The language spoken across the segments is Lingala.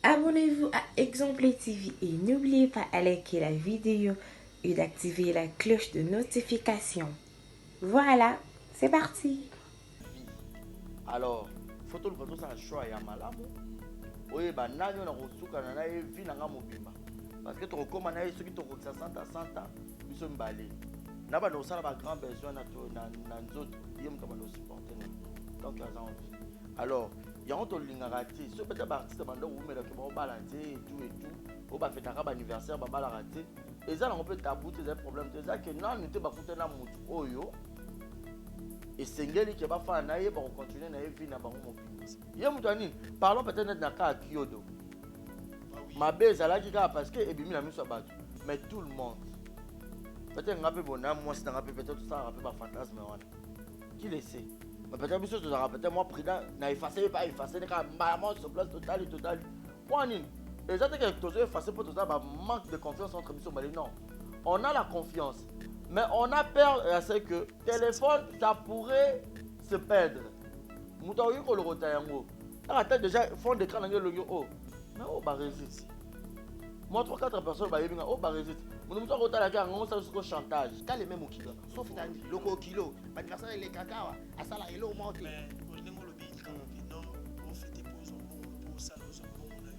Abonnez-vous à Exemple TV et n'oubliez pas de liker la vidéo et d'activer la cloche de notification. Voilà, c'est parti. Alors, faut tout le monde ça choix ya malamu. Oye ba nani na kosuka na ye vi na nga mobimba. Parce que to koma na ye soki to kokisa 100 biso mbale. Na ba no sala ba grand besoin na nzoto ye mto ba no supporter na. Donc ya zan. Alors, ya on to lingaka ti. So peut-être ba artiste ba ndo umela ke ba balance et tout. O ba fetaka ba anniversaire ba bala raté. Et ça on peut tabou des problèmes. C'est ça que non n'était pas foutu na mutu oyo. Et sengeli qui va faire naïe pour continuer naïe vie na bango mopinzi. Yé mutani, parlons peut-être na ka Kyodo. Ma base là qui parce que ebimi la miso batu. Mais tout le monde. Peut-être ngape bona moi c'est ngape peut-être ça rappelle pas fantasme wana. Qui le sait? Mais peut-être biso to rappelle moi président na effacer pas effacer ka maman sur place total. Point. Et ça c'est que to effacer pour tout ça manque de confiance entre biso balé non. On a la confiance. Mais on a peur c'est que téléphone, ça pourrait se perdre. Moutaoui ko le rotayango. La tête déjà fond d'écran dans le oh. Mais oh bah résiste. Moi 3-4 personnes bah yebinga oh bah résiste. Mon moutou rotala ka ngom ça sur chantage. Quand les mêmes au kilo. Sauf tandi loko kilo. Anniversaire les cacao. Asala elo monte. Mais on est le pays non on fait des pauses en pour ça nous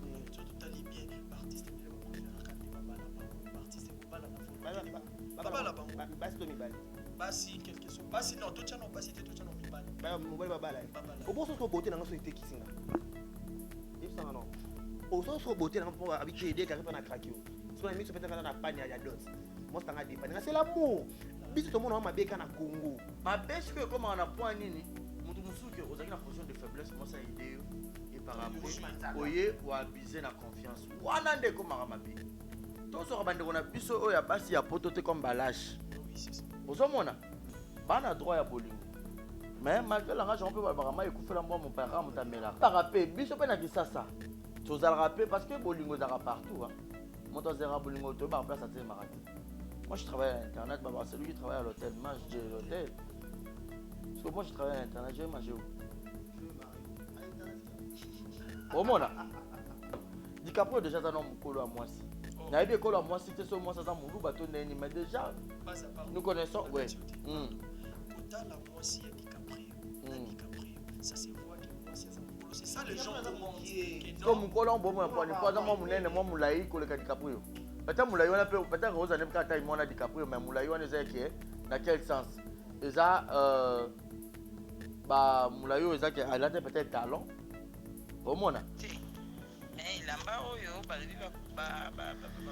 on a tout allé bien artiste mais on préfère quand artiste pour pas la basi to mibali basi quelque chose basi non to tchano basi te to tchano mibali mobali babala oboso so beauté nanga so ite kisinga yebisa non oso so beauté nanga pour habituer des carré na craquer so na mixo peut-être na pania ya dos moi ça nga dépendre c'est l'amour biso to mona mabeka na Congo Ma bêche que comme on a point nini mutu musuke ozaki na position de faiblesse moi ça idée et par rapport oye ou abuser na confiance. Wana ndeko mabe. Tout ce que on a biso oya basi ya potote comme balage. Ozomona bana droit ya bolingo. Mais malgré la rage on peut vraiment écouter la mon père mon tamela. Par rappel biso pe na kisasa. Tozala rappel parce que bolingo zara partout hein. Mon tozera bolingo to ba place à te marati. Moi je travaille à internet, bah c'est lui qui travaille à l'hôtel, moi je dis l'hôtel. Parce que moi je travaille à internet, je vais manger où? Au moins là. DiCaprio déjà dans mon colo à moi si. Na bien colo à moi si tu sais moi ça dans mon loup bateau neni mais déjà nous connaissons ouais. Dans la moitié DiCaprio. DiCaprio, ça se voit que moi c'est ça les gens comme mon colo bon moi pas dans mon nene moi moulaï colo DiCaprio. Peut-être moulaï on a peut-être Rose n'aime pas taille moi na DiCaprio mais moulaï on est qui dans quel sens? Et ça bah moulaï on est qui elle a peut-être talent. Au moins là. Mais lamba oyo ba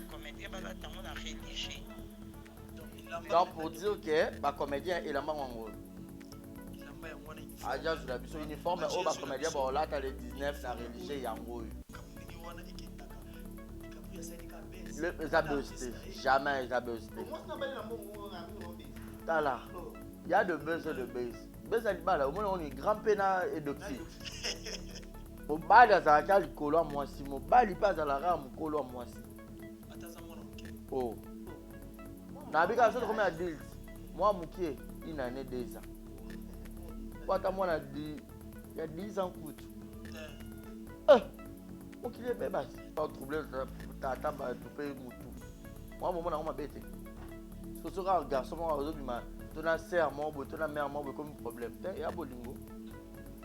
comédien ba tango na rédigé. Donc pour dire que ba comédien et lamba wango. Ah déjà sur la biso uniforme mais ba comédien ba là t'as les 19 na rédigé yango. Le zabusté jamais zabusté. Tala. Il y a de buzz et de buzz. Buzz à l'ibala au moins on est grand pena et docteur. Mobali azalaka likolo mwasi mobali pa azalaka mokolo mwasi oh nabika soto comme adulte moi mukie une année 2 ans wata mwana di ya 10 ans kutu mokili beba pas troublé tata ba topé mutu moi momo na ngoma bete so ka garçon mo azobima tona sœur mo bo tona mère mo bo comme problème te ya bolingo.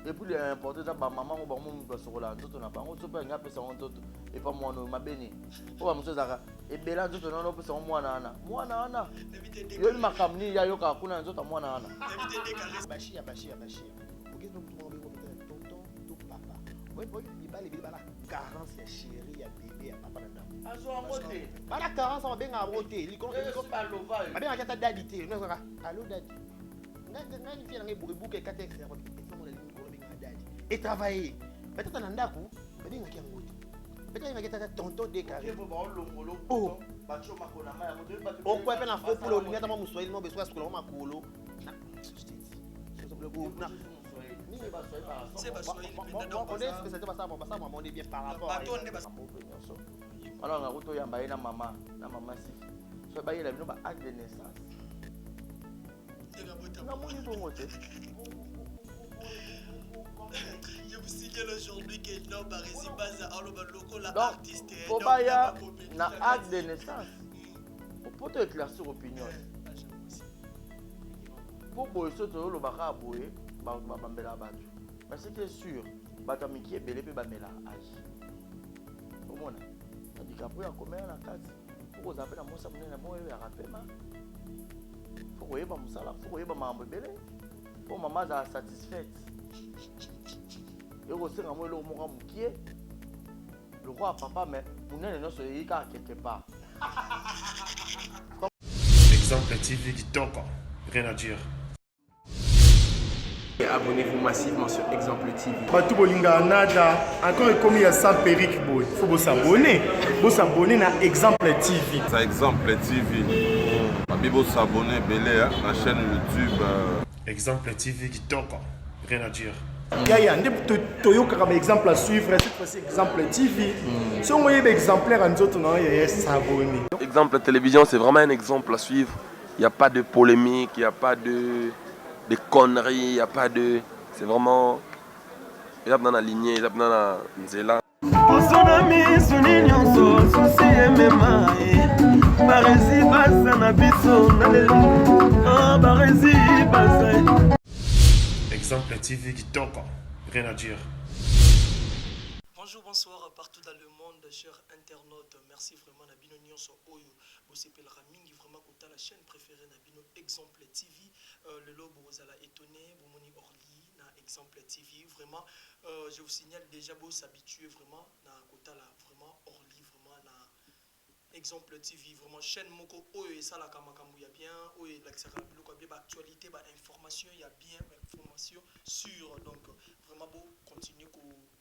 Et puis l'important c'est que maman ou maman va se relancer tout na bango tu peux ngape ça on tout et pas moi no mabeni o ba muso zaka e bela tout non no pesa mwana ana yo makamni ya yo ka kuna nzoto mwana ana bashia okizo mtu mwa tonton to papa oui ibali bala carence ya chérie ya bébé ya papa na azo amote bala carence on benga amote liko pas lova ba benga kata daddy te no saka allo daddy ngani fia ngai buke kata ex ya et travailler. Peut-être en andaku, peut-être qu'il y a un côté. Peut-être qu'il y a un tonton déclaré. Oh, on peut faire un faux pour le lien mon soil, mon besoin de ma colo. On est bien par rapport à alors on a route ya mbaye na maman si. So ba yela bino ba acte de naissance. Na moni bongo te. Je vous signale aujourd'hui que non, Barisi Baza, alors loco la Donc, artiste. faut pas y avoir un acte de naissance. Pour te éclaircir opinion. Pour boire ce que le baka a boire, bambela batu. Mais ce qui est sûr, batamiki est belé pe bamela âge. Au moins, on dit qu'après on commet la case. Faut qu'on appelle à moi ça mener la bonne et à rappeler ma. Faut qu'on y ait pas moussala, faut qu'on y ait pas mambo belé. Pour maman ça satisfaite. Et aussi on moi le mot moukié. Le roi papa mais on est non sur yika quelque part. Exemple TV qui toque, rien à dire. Abonnez-vous massivement sur Exemple TV. Batou bolinga nada encore comme il y a 100 periques boy. Faut vous s'abonner. Vous s'abonner à Exemple TV. C'est Exemple TV. Bibo s'abonner belé à la chaîne YouTube. Exemple TV qui toque, rien à dire. Yaya, Toyo comme exemple à suivre, cette fois-ci Exemple TV. Si on voyait exemplaire en autres, non, il y a s'abonner. Exemple Télévision, c'est vraiment un exemple à suivre. Il n'y a pas de polémique, il n'y a pas de conneries, il n'y a pas de... C'est vraiment... Il y a dans la lignée, il y a dans la nzela. Exemple TV qui toque, rien à dire. Bonjour, bonsoir partout dans le monde, chers internautes. Merci vraiment Nabino Nyonso Oyo. Vous s'appelez Ramingi, vraiment côté la chaîne préférée Nabino Exemple TV. Le lobo vous allez étonner, vous moni Orly, na Exemple TV. Vraiment, je vous signale déjà, vous s'habituer vraiment na côté là, vraiment Orly, vraiment na Exemple TV, vraiment chaîne moko Oyo et ça la kamakamu il y a bien, Oyo la actualité, information, il y a bien information sur donc vraiment beau continuer à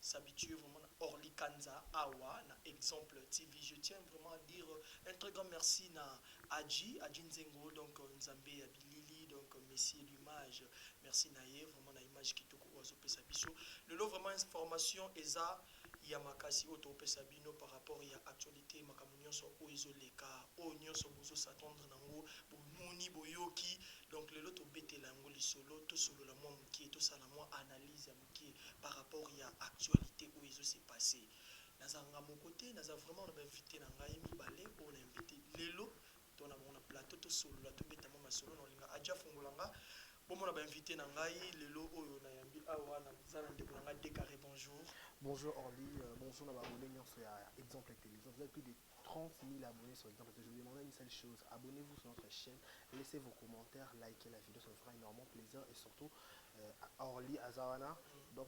s'habituer vraiment à Orly Kanza Awa na Exemple TV. Je tiens vraiment à dire un très grand merci na Adji Nzengo, donc Nzambe Abilili, donc Messie l'image, merci naye vraiment na image qui toko ozope sabiso. Le lot vraiment information eza ya makasi oto pesa bino par rapport ya actualité makamunyo so oizoleka o nyonso bozo s'attendre nango bomoni boyoki donc le lot obetela ngo lisolo to solo la moi mukie to sala moi analyse ya mukie par rapport ya actualité oizo s'est passé nazanga mon côté naza vraiment on invité na ngai mibale on a invité lelo to na mona plateau to solo la to betama masolo no linga aja fungolanga bon on a invité na ngai lelo oyo na yambi awa na zana ndeko na ngai décarré bonjour. Bonjour Orly, bonjour à abonnés sur Exemple Télévision. Vous avez plus de 30 000 abonnés sur Exemple Télévision. Je vous demande une seule chose, abonnez-vous sur notre chaîne, laissez vos commentaires, likez la vidéo, ça nous fera énormément plaisir. Et surtout, Orly Azawana, donc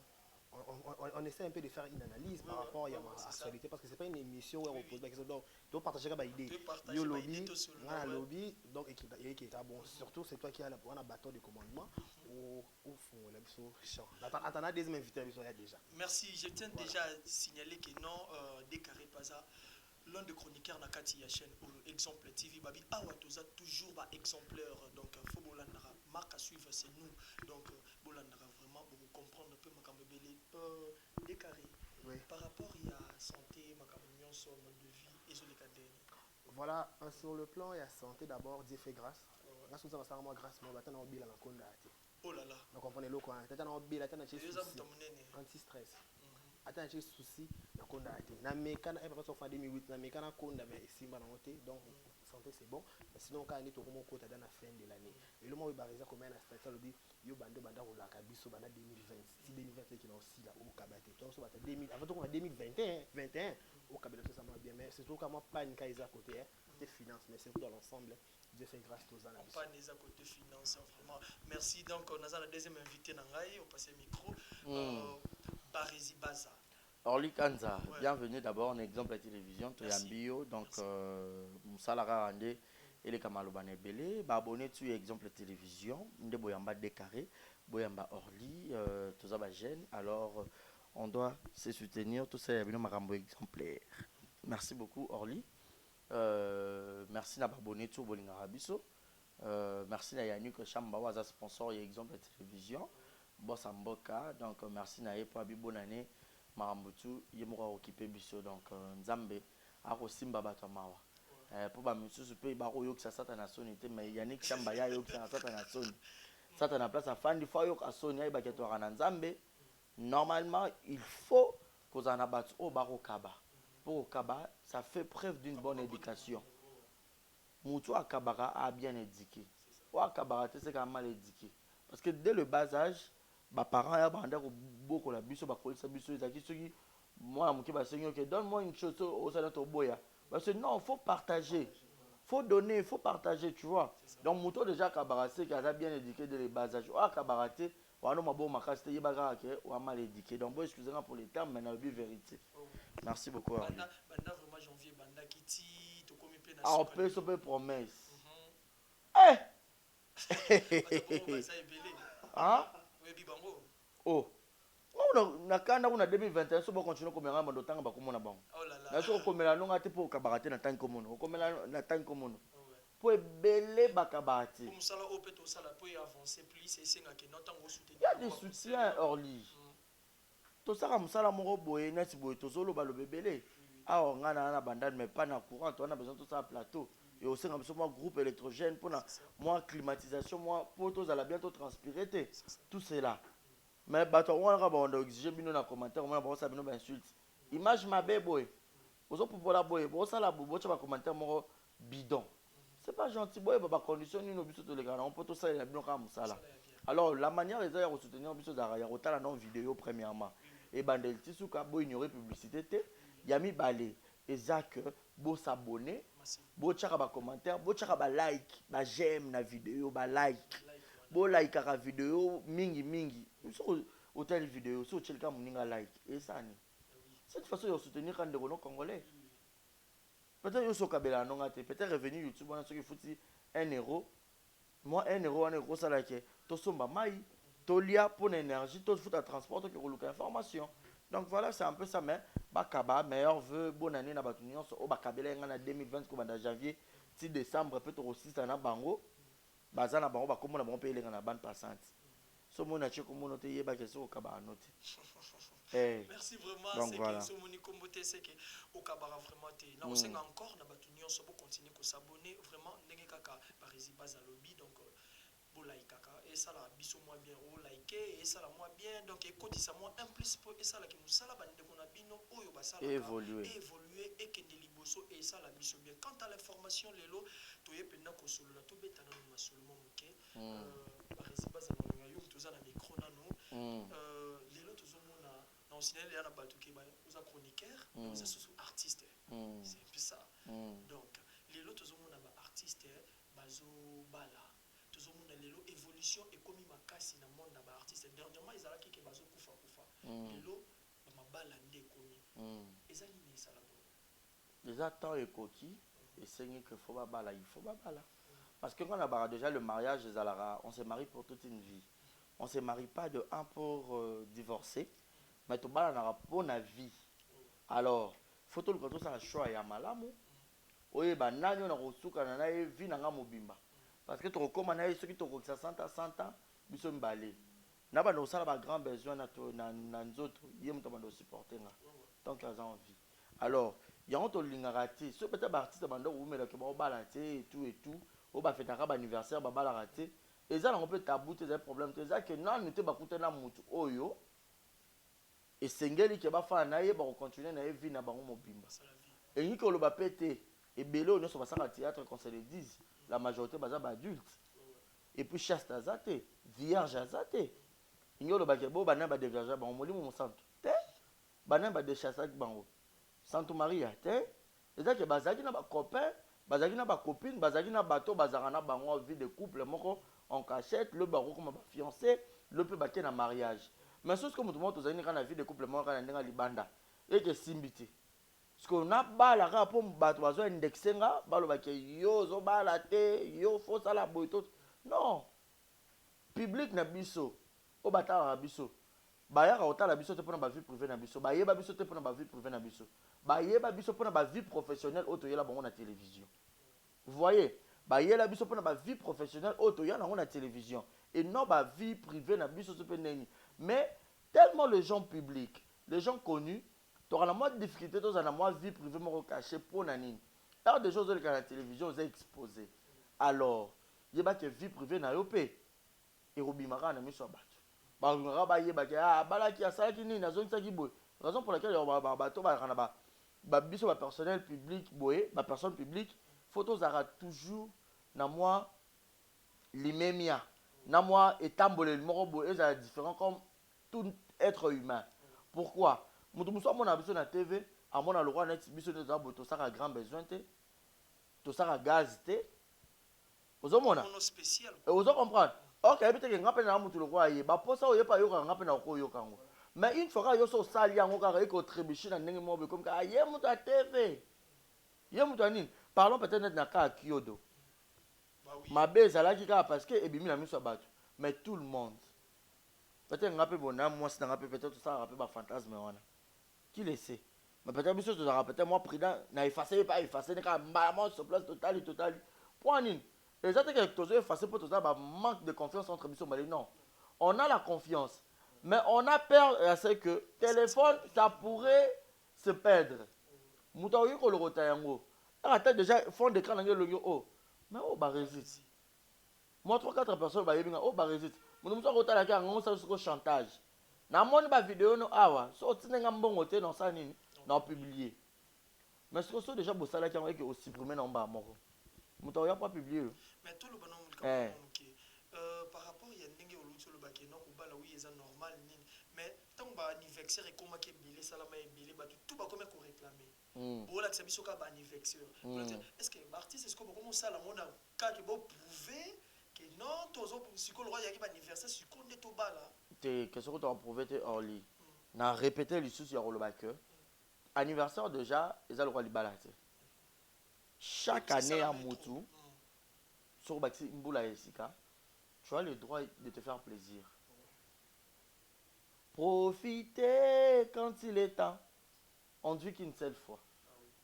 on essaie un peu de faire une analyse par rapport à l'actualité parce que c'est pas une émission où on pose des questions. Donc, tu dois partager des idées. Yo lobby, un lobby, donc équipe qui est bon. Surtout, c'est toi qui as un bâton de commandement au fond, la champ. Attends, deuxième invité déjà. Merci, je tiens déjà à signaler que non, décarré pas ça. L'un des chroniqueurs na kati ya chaîne Exemple TV babi awa toza toujours ba exemplaire donc faut bolandara marque à suivre c'est nous donc bolandara vraiment pour comprendre un peu makambo belé décarré par rapport à santé makambo nyonso mode de vie et sur les cadres. Voilà, sur le plan il y a santé d'abord Dieu fait grâce. Grâce aux ensemble grâce moi batana obila na konda ate. Oh là là. Donc comprenez le quoi tata na obila tata na anti stress. Attends, j'ai souci na konda ate na mekana e papa so fa 2008 na mekana konda mais simba na côté donc santé c'est bon mais sinon quand on est au moment côté dans la fin de l'année et le moment où barisa comme un station le dit yo bando banda rola kabiso bana 2020 si 2020 qui na aussi là au kabate donc so bata 2000 avant donc 2021 au kabate ça va bien mais c'est tout comme pas une kaisa côté côté finance mais c'est tout dans l'ensemble Dieu fait grâce aux ans pas des à côté finance vraiment merci donc on a la deuxième invité na ngai au passer micro Barisi Baza. Orly Kanza, bienvenue d'abord en Exemple Télévision, Toyambio, donc Moussala Rande et les Kamalobane Belé, abonné sur Exemple Télévision, Nde Boyamba Décaré, Boyamba Orly, tout ça gêne, alors on doit se soutenir, tout ça, il y a bien un exemplaire. Merci beaucoup Orly, merci d'avoir abonné sur Bolinga Rabiso, merci à Yannick Chamba, Waza sponsor et Exemple Télévision. Boss Mboka, donc merci naé pour une bonne année. Marambutu, yemura occupé biso donc Nzambe a aussi mbaba mawa. Pour ba monsieur se paye baro yok sa satana sonité mais Yannick Chamba ya yok sa satana son. Satana place a fan du fois yok a son ya ba keto na Nzambe. normalement il faut qu'on en abatte au bar au kaba. Pour au kaba, ça fait preuve d'une bonne éducation. Moutou à kabara a bien éduqué. Ou à kabara, c'est quand mal éduqué. Parce que dès le bas âge, mes parents ont beaucoup la biso, moi, donne-moi une chose au salon de boya. Parce que non, il faut partager. Il faut donner, il faut partager, tu vois. Donc, Moutou déjà kabara, c'est qu'il a bien éduqué dès le bas âge. Ou à kabara, ou mal éduqué. Donc, bon, excusez-moi pour les termes, mais la vérité. Merci beaucoup. Banda vraiment janvier, banda kiti, to komi pe na. Ah, on peut se faire promesse. Eh! Hein? Oh. Na kanda kuna 2021 so ba continue komela mando tanga ba komona bango. Oh là là. Na so komela nonga te po kabarate na tanga komono. Komela na tanga komono. Po ebele ba kabarate. Pour musala o peto sala po avancer plus et senga ke notango soutenir. Il y a des soutiens Orly. To saka musala moko boye na si boye to solo ba lo bebele. Ah on ngana na bandane mais pas na courant, on a besoin de ça plateau. Et aussi on a besoin de groupe électrogène pour moi climatisation, moi pour tous à la bientôt transpirer tout cela. Mais on a exigé dans commentaire, on a ça insulte. Image ma boy. Ozo pour la boy, bo ça la bobo tu vas commentaire mo bidon. C'est pas gentil boy ba condition ni no biso to les gars, on peut tout ça la bien comme ça là. Alors la manière les à soutenir biso da ya rota la non vidéo premièrement. Et bandel tisuka bo ignorer publicité té, yami balé et Zach bo s'abonner, bo tchaka ba commentaire, bo tchaka ba like, ba j'aime na vidéo, ba like. Bo like la vidéo mingi. Sur hôtel vidéo, sur quelqu'un moninga like et ça ni. Cette façon de soutenir quand des Congolais. Peut-être yo so kabela non ngate, peut-être revenu YouTube on a ce qui fouti 1 euro. Moi 1 euro on est gros ça là que to somba mai, to lia pour l'énergie, to fout à transport que roloka information. Donc voilà, c'est un peu ça mais bakaba meilleur vœu bonne année na batunion so bakabela ngana 2020 comme en janvier, 6 décembre peut-être aussi ça na bango. Bazana bango bakomona bango payer ngana bande passante. So mona cheko mono te yeba ke so kaba note. Merci vraiment. Donc voilà. C'est mon communauté, c'est que au Kabara vraiment t'es. Là on sait encore na batunion so pour continuer à s'abonner vraiment ndenge kaka parisi base à lobby donc bo like kaka et ça la biso moi bien o liker et ça la moi bien donc écoute ça moi un plus pour et ça la que musala bande ko na bino oyo basala évoluer et que de liboso et ça la biso bien. Quant à l'information lelo toye penda ko solo la to betana no masolo moké parisi base à lobby yo toza na micro nano lelo tozo mona on signale il y a bato qui aux chroniqueurs aux artistes c'est un peu ça donc les autres ont mon artiste bazo bala tous ont mon lelo évolution et comme makasi na monde ba artiste dernièrement ils allaient qui bazo kufa lelo ba bala ndé komi ezali ni ça là déjà temps et coquille et c'est que faut ba bala il faut ba bala parce que quand on a déjà le mariage les alara on se marie pour toute une vie on se marie pas de un pour divorcer. Mais tu as une bonne vie. Alors, il faut que tu aies un choix et un malamu. Oui, bah, nanyo na rosuka na nae vie na mobimba. Parce que tu recommandes ceux qui te recommandent 100 à 100 ans, ils sont balés. Na ba no sala ba grand besoin na nzoto, yem to ba do supporter nga. Donc ils ont envie. Alors, il y a un to lingaraté, ce peut-être artiste bando ou mais que ba balaté et tout, ou ba fêtera ba anniversaire ba balaraté. Et ça on peut tabou tes problèmes, tes ça que non n'était ba kuta na mutu oyo. Et sengeli ke ba fa na ye ba continuer na vie na bango mobimba. Et ni ko lo ba pété et belé on so ba sala théâtre qu'on se le dise, la majorité baza ba adulte. Et puis chaste azate, vierge azate. Ingolo ba ke bo ba na ba de vierge ba molimo mo santo. Te ba na ba de chaste bango. Santo Maria te. Et ça que bazaki na ba copain, bazaki na ba copine, bazaki na bateau bazaka na bango vie de couple moko en cachette, le baro comme ba fiancé, le peu ba ke na mariage. Mais ce que tout le monde a la vie de couple quand on est libanda et que simbiti. Ce qu'on a bala rapport bateau indexenga balo ba ke yo zo bala te yo faut ça la boito. Non. Public na biso o bata na biso. Ba ya ka otala biso te pona ba vie privée na biso. Ba yeba biso te pona ba vie privée na biso. Ba yeba biso pona ba vie professionnelle auto yela bango na télévision. Vous voyez? Ba yela biso pona ba vie professionnelle auto yela na télévision et non ba vie privée na biso se peneni. Mais tellement les gens publics, les gens connus, tu auras la moins de difficulté, tu auras la moins de vie privée cachée pour Nanine. Alors des choses que la télévision vous a exposé. Alors, il y a que vie privée na yopé. Et Robi Mara na mis sur battu. balingaka bayeba ke abalaki asalaki nini azongisaki boye raison pour laquelle bato bakana biso bapersonnel public boye bapersonne publique faut tozalaka toujours na mwa limemia na mwa etamboleli moko boye ezala différent comme tout être humain. Pourquoi moto mosusu amona biso na tv amona lokwa neti biso nde toza boye tosaka grand besoin te tosaka gaz te ozomona ozo comprendre ok yebi teke nga mpe na motu lokwa ayeba mposa oyepa yokaka nga mpe na koyoka yango mais une fois kaka yo so osali yango kaka ekotribuche na ndenge moko boye comme kaka ye moto ya tv ye moto ya nini parlons peut-être net na kaka kiodo mabe ezalaki kaka parce que ebimi na miso ya bato mais tout le monde peut-être nga mpe bona mwasi na nga mpe peut-être tosalaka mpe bafantasme wana qui le sait mais peut-être biso tozalaka peut-être moi prudent na efface ye pa efface ne kaka mbala mo sur place totali point nini eza te ke tozo efface mpo toza manque de confiance entre biso mali non on a la confiance mais on a peur à ce que téléphone ça pourrait se perdre moto akoki kolokota yango ata déjà fond d'écran nange elongi o mais o barésiste moi 3-4 personnes bayebi nga o barésiste moto mosu akotalaki yango osali soko chantage namoni bavideo no awa so otinenga mbongo te na osala nini na opublier mais soko so déjà bosalaki yango eke osupprime na mbaa moko moto oya pas publier mais tout le bonhomme par rapport il y a ndenge oluti olobaki non kobala oui eza normal nini mais ntango baanniversaire ekomaki ebele esalama ebele bato tout bakomi koréclame bolakisa biso kaka baanniversaire est ce que baartiste esiko bokomi osala ngo na kaka boprouve ke non tozo sikoyo lokwa yaki baanniversaire sikoyo nde tobala te ke soko toprouve te orli na répété lisusu ya koloba ke anniversaire déjà eza lokwa libala te chaque année à Moutou, sur Baxi Mboula et Sika, tu as le droit de te faire plaisir. Profitez quand il est temps. On ne vit qu'une seule fois.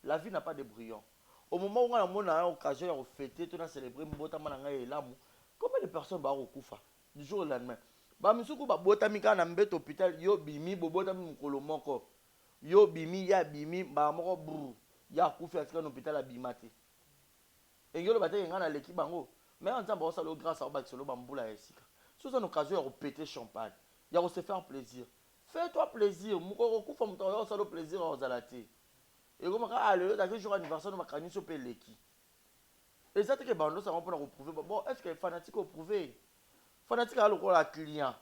La vie n'a pas de brouillon. Au moment où on a l'occasion de fêter, on a célébré Mbota Mananga et Lamu, combien de personnes vont au Koufa du jour au lendemain? Bamisuku Bota Mika Nambet hôpital, yo bimi, Bobota Mukolomoko, yo bimi, ya bimi, Bamoro Brou. Ya koufi atika l'hôpital à Bimate. Et yo le bataille ngana l'équipe bango. Mais en temps ça le grâce à Baxolo Bamboula et Sika. Sous une occasion de péter champagne. Il y a se faire plaisir. Fais-toi plaisir. Moko koufa mto ça le plaisir aux alati. Et comme le d'accord jour anniversaire ma cani so peleki. Et ça que bando ça va pour prouver bon est-ce que fanatique au prouver. Fanatique a le la client.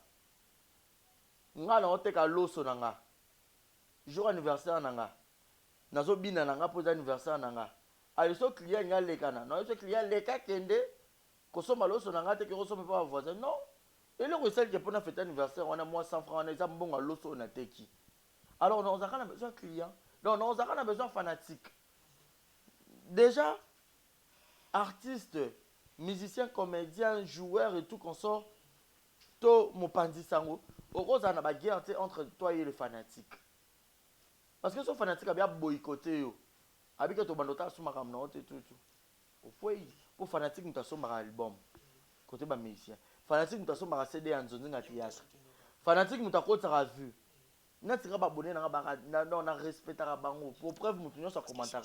Ngana oteka loso nanga. Jour anniversaire nanga. Nazo bina nanga pour anniversaire nanga aliso client nga lekana na so client leka kende kosoma loso nanga te ke kosoma pa voisin non et le recel que pour na fête anniversaire on a moins 100 francs on a ça bon loso na teki alors on a besoin client non on a besoin fanatique déjà artiste musicien comédien joueur et tout consort to mopandi sango okoza na ba guerre entre toi et le fanatique. Parce que ce fanatique a bien boycotté. Avec ton bandota sur ma ramène tout. Au foyer, pour fanatique nous t'assomme par album. Côté bas musicien. Fanatique nous t'assomme par CD en zone à théâtre. Fanatique nous t'accorde sa revue. N'a tiré pas abonné dans na respecté à bango. Pour preuve nous tenons sa commentaire.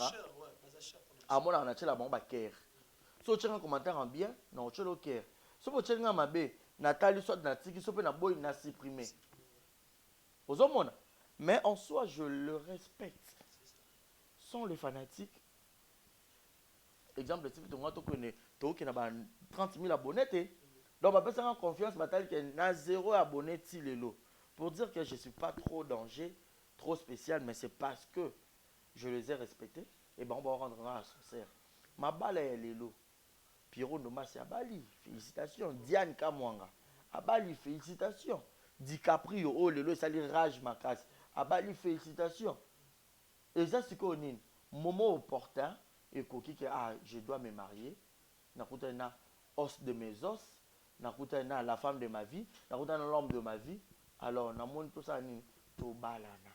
À moi on a tiré la bombe à Caire. Si tu as un commentaire en bien, non tu le Caire. Si tu as un mabé, Nathalie soit natiki, soit na boy na supprimé. Aux hommes. Mais en soi, je le respecte. Sans les fanatiques. Exemple, si tu connais, tu as 30 000 abonnés. Donc, je vais confiance, je a 0 abonnés. Pour dire que je ne suis pas trop danger, trop spécial, mais c'est parce que je les ai respectés. Et ben on va rendre à sincère. Ma balle est l'élo. Pierrot Nomas, Abali, félicitations. Diane Kamwanga, Abali, félicitations. DiCaprio, oh, l'élo, ça lui rage ma casse. Abali, félicitations. Et ça, c'est quoi, moment opportun, et coquille que je dois me marier. Nakutana os de mes os. Nakutana la femme de ma vie. Nakutana l'homme de ma vie. Alors, namon tout ça, ni to balana.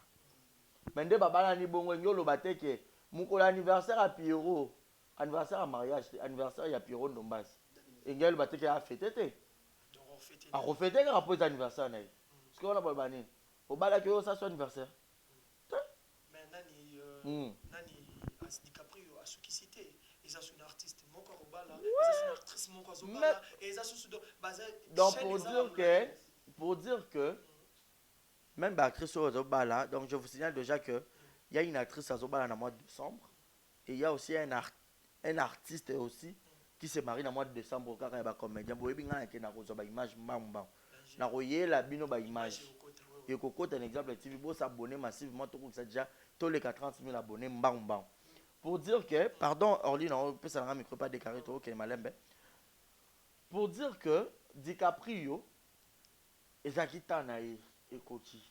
Mais de babala ni bongo ngolo bateke. Mouko l'anniversaire à Pierrot. Anniversaire à mariage. Anniversaire à Pierrot Ndombas. Et ngel bateke a fêté. A refêté quand après l'anniversaire. Ce qu'on a pas bané. Au bala que ça soit anniversaire. Mais nani DiCaprio a ce qui cité. Ils sont un artiste mon corps au bala. Ils sont une actrice mon corps au bala. Et ils sont basé. Donc pour dire que pour dire que même l'actrice Ozobala, donc je vous signale déjà qu'il y a une actrice Ozobala dans le mois de décembre et il y a aussi un artiste aussi qui se marie dans le mois de décembre quand il y a un comédien. Vous voyez bien qu'il y a une image, la bino ba image. Et Coco est un exemple TV, vous s'abonner massivement, tout ça déjà, tous les 30 000 abonnés, pour dire que, pardon, Orly, on peut s'en rendre micro pas déclaré, ok, malembe. Pour dire que DiCaprio, ezakita na ye ekoti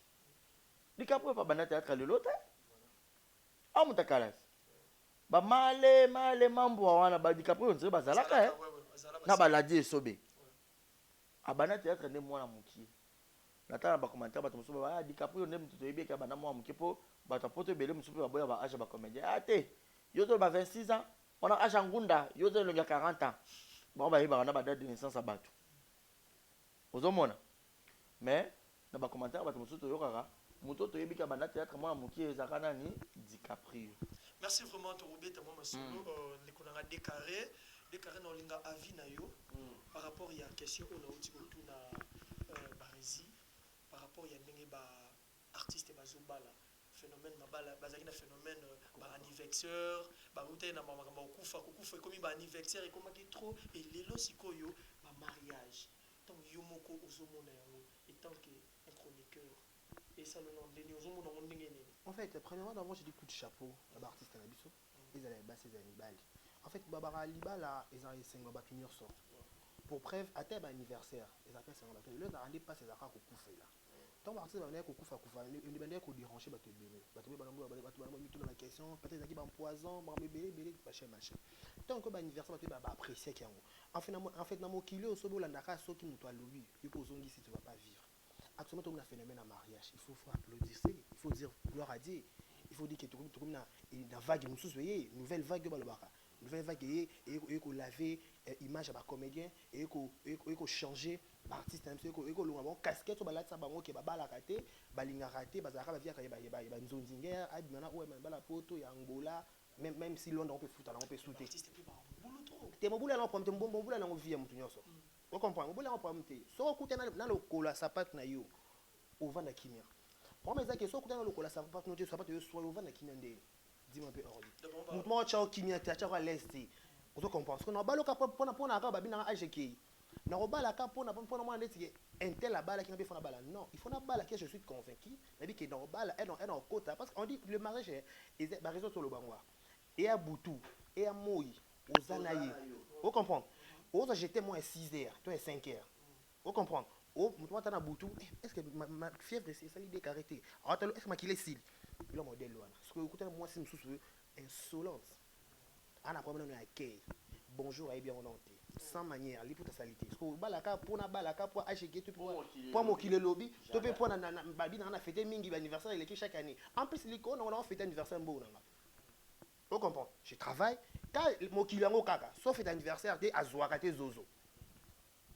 DiCaprio pa bana théâtre le lote amutakalas ba male mambo wana ba DiCaprio nzire bazalaka na baladi esobe abana théâtre ne mwana muki natala ba commentaire ba tomuso ba DiCaprio ne mtu toyebi ka bana mwana muki po ba tapoto bele muso ba boya ba age ba comédien ate yoto ba 26 ans on a age ngunda yoto le 40 ans ba ba yeba na ba date de naissance abatu ozomona. Mais dans les commentaires, on a théâtre ni DiCaprio. Merci vraiment de Robert moi solo les qu'on a déclaré dans linga avis na yo par rapport à question on a aussi tout na Barisi par rapport à ndenge ba artiste bazobala phénomène mabala bazaki na phénomène ba anniversaire ba route na mama kufa comme ba anniversaire et comme qui trop et lelo sikoyo ba mariage donc yo moko ozomona yango étant que un chroniqueur et ça le nom de ozomona mon ndenge nini. En fait, premièrement d'abord je dis coup de chapeau à l'artiste na biso ils allaient basser les anibali. En fait babara libala ils ont 5 ba punir sort. Pour preuve à tel anniversaire ils appellent 5 ba le na rendre pas ces affaires ko kufa là. Donc artiste ba venir ko kufa une bande ko déranger ba te bébé. Ba te bébé ba mitu na question peut-être qu'ils ba poison ba bébé machin. Donc ba anniversaire ba apprécier kiango. En fait na mo kilo so bolandaka so ki mutu alobi yuko zongi si tu vas pas vivre. Actuellement on a un phénomène à mariage, il faut applaudir, il faut dire gloire à Dieu. Il faut dire que tout comme une vague nouvelle vague nouvelle vague et qu'on laver image à ba comédien et qu'on changer artiste même et qu'on bon casquette sur balade ça ba qui ba la raté ba linga raté ba zaka ba via ba nzonzinga a bimana ouais ba la poto ya Angola même si Londres on peut foutre on peut sauter artiste plus ba boulot trop te mo boulot na problème bon boulot na vie mutu nyoso on comprend mo boulot na problème te so okuta na lokola sapato na yo ovanda kimia moi mais que so okuta na lokola sapato no te sapato yo so ovanda kimia ndeni dis-moi un peu Orly mutu mo chao kimia te acha kwa leste on comprend parce que na baloka pona ka babina AGK na robala ka pona moi ndeti intel la bala qui na bifona bala non il faut na bala que je suis convaincu na bi que dans bala est dans quota parce qu'on dit le mariage est ba réseau sur le bangwa et à Boutou et à Moyi aux Anaïe on comprend aux j'étais moi à 6h toi à 5h on comprend oh moi t'as na Boutou est-ce que ma fièvre c'est ça l'idée caractère alors est-ce que ma qu'il est style le modèle là parce que écoutez moi c'est sous insolence ana problème na accueil bonjour et bien on sans manière li pour ta salité parce que balaka pona balaka pour acheter tout pour mo ki le lobby to pe pour na babi na fêter mingi anniversaire il est chaque année en plus l'icône on a fêté anniversaire beau na on comprend je travaille quand mo ki lango kaka sauf fête anniversaire de azwaka te zozo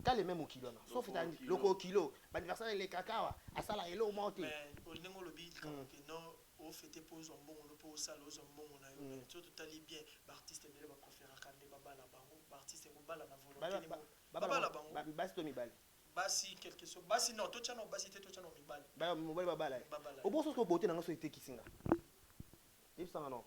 quand les mêmes kilo na sauf fête loko kilo anniversaire les kaka à sala elo monter mais au nengo lobby que non au fêter pose un bon on peut sala aux bon on a eu tout ali bien artiste mais va conférer kande baba la bango artiste ko bala na volonté baba la bango basi to mibali basi quelque chose basi non to chano basi te to chano mibali ba mobali baba la au bon so beauté na ngaso ite kisinga il ça non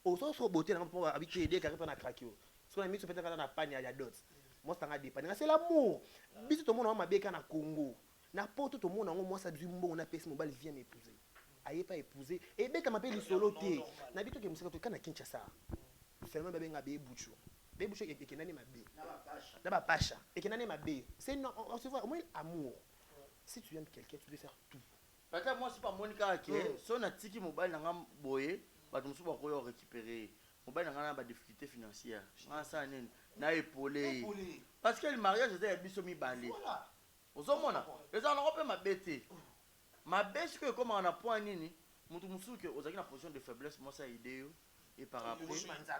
au so beauté na pour habituer des carré na craquer parce qu'on a mis peut-être na pani ya dot moi ça nga dépendre c'est l'amour biso to mona mabeka na Congo na poto to mona moi ça du bon on a pèse mobile vient m'épouser aye pas épouser et beka m'appelle solo té na bito ke musika to kana Kinshasa finalement bebe nga be buchu be buchu et kenani mabe na ba pasha et kenani mabe c'est non on se voit au moins amour si tu aimes quelqu'un tu dois faire tout peut-être moi c'est pas Monica qui son atiki mobile na ngam boye ba to musuba ko yo récupérer mobile na ngana ba difficulté financière nga ça nini na épaulé parce que le mariage était biso mi balé voilà ozomona les gens on peut mabete mabese que comme on a point nini mutu musuke ozaki na position de faiblesse moi ça idée yo et par rapport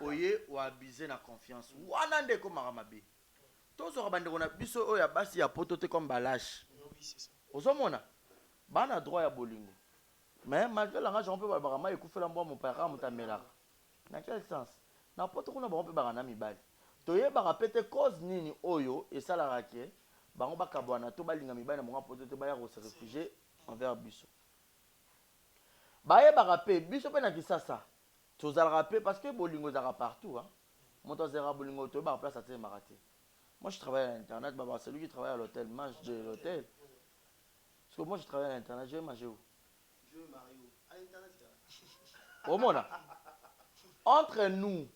oye ou abuser na confiance wana nde ko mara mabe to so bande ko na biso oyo ya basi ya poto te comme balage ozomona bana droit ya bolingo mais malgré la rage on peut ba ma ekufela mbo mon père mutamela na quel sens na poto ko na ba on peut ba na mibali to ye ba répéter cause nini oyo et ça la raké bango bakabwana to balinga mibali na monga poto te baya ko se réfugier envers biso bayebaka mpe biso mpe na kisasa tozalaka mpe parce que bolingo ezalaka partout hein. Moto azalaka bolingo toyebaka place atelemaka te. Moi je travaille à l'internet, bah, celui qui travaille à l'hôtel mange de l'hôtel. Parce que moi je travaille à l'internet, je vais manger où? Je vais marier où? À l'internet. Au monde entre nous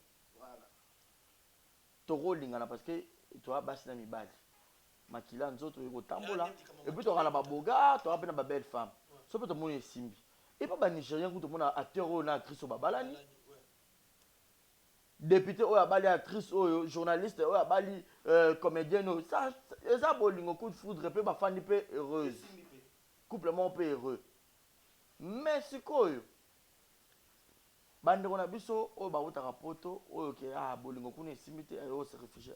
toko lingana parce que tu as basi na mibali makila nzoto yoko tambola et puis tu as ba boga tu as pe na ba belle femme so pe to mona esimbi et pas ba nigérien ko to mona acteur ou na actrice babalani député oyo abali actrice oyo journaliste oyo abali comédienne ça eza bolingo coup de foudre pe ba fandi pe heureuse couplement pe heureux mais sikoyo bandeko na biso oyo bawutaka poto oyo ke bolingo kuna esimbi te oyo se réfugie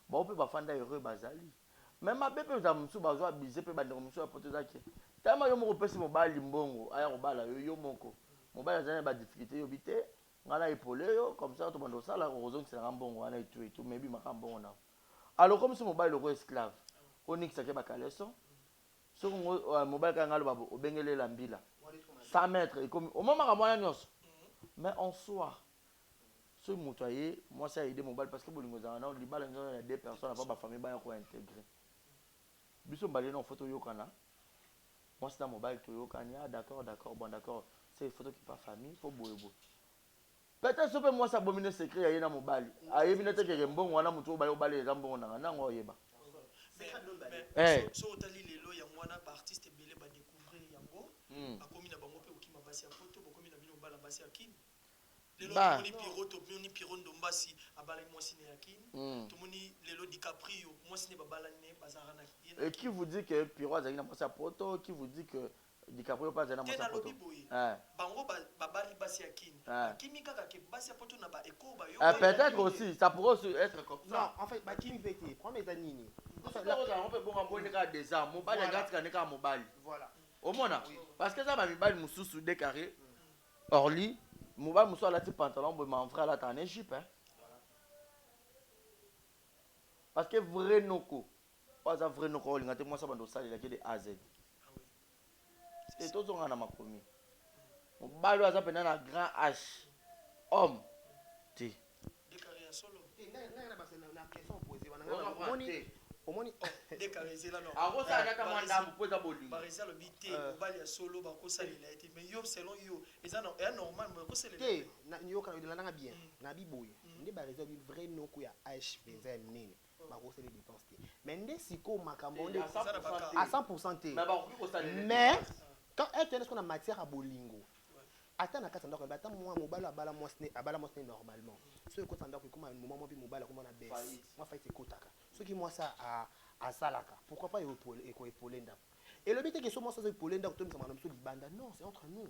bao mpe bafanda heureux bazali me mabe mpe za mosusu bazwa abize mpe bandeko mosusu ya poto ezaki tama yo moko opesi mobali mbongo aya kobala yo moko mobali azali na badifficulté yobi te ngai na epole yo comme ça tobanda osala kozongiselanga mbongo wana etu mebimaka mbongo nao alors comme si mobali loko esclave onikisaki bakaleso soki mobali kaka ngai aloba obengelela mbila 100 mètres ekomi omomaka mwana nyonso. Mais en soi, ce motoyer, moi ça a aidé mon bal parce que bolingo zana li bal il y a deux personnes pas ma famille ba ko intégrer. Biso balé non photo yokana. Moi c'est dans mon bal to yokanya d'accord bon d'accord, c'est une photo qui pas famille faut boyebo. Peut-être que moi ça bomine secret ya na mobali. Aye binete ke mbongo wana mutu ba yo balé za mbongo na nga ngo yeba. So otali lelo ya mwana ba artiste belé ba découvrir yango. Akomi na bango pe okima basi ya photo bokomi na bino bala basi ya kin. Lelo tomoni Pierrot tomoni Pierrot Ndombasi abala mwasi ne yakin. Tomoni lelo DiCaprio mwasi ne babala ne bazara na. Et qui vous dit que Pierrot azali na mwasi ya photo, qui vous dit que DiCaprio pas azali na mwasi ya photo? Bango babali basi ya kin. Kimi kaka ke basi ya photo na ba eko ba yo. Peut-être aussi, ça pourrait aussi être comme ça. Non, en fait, ba kimi pete, prends mes anini. On peut bon mbonde ka des armes, mobali agati ka neka mobali. Voilà. Au mona parce que ça va mibali mususu décarré. Orly mobali mususu alati pantalon boy mon frère là en Égypte hein. Parce que vrai noko pas vrai noko linga te moi ça bando sali la ke de A à Z. Et tout on a makomi. Mobali aza pena na grand H homme ti décarré solo. Na ba na question posée wana. Omoni décarré là non. Ako sa nata mwanda mpoza bolingo. Par exemple le bité obali ya solo ba ko sali la été mais yo selon yo eza normal mais ko sali te na yo kana de la bien na biboye ndi ba réserve vrai noko ya H benza nini ba ko sali dépense te mais ndé siko makambo ndé à 100% te mais quand est ce qu'on a matière à bolingo attends na katanda ko ba ta moi mobile abala moi normalement ce ko tanda ko comme moment moi mobile ko na baisse moi fait ekotaka ce qui moi ça à salaka pourquoi pas épauler ndako et le but est que ce moi ça épauler ndako to misama na biso libanda non c'est entre nous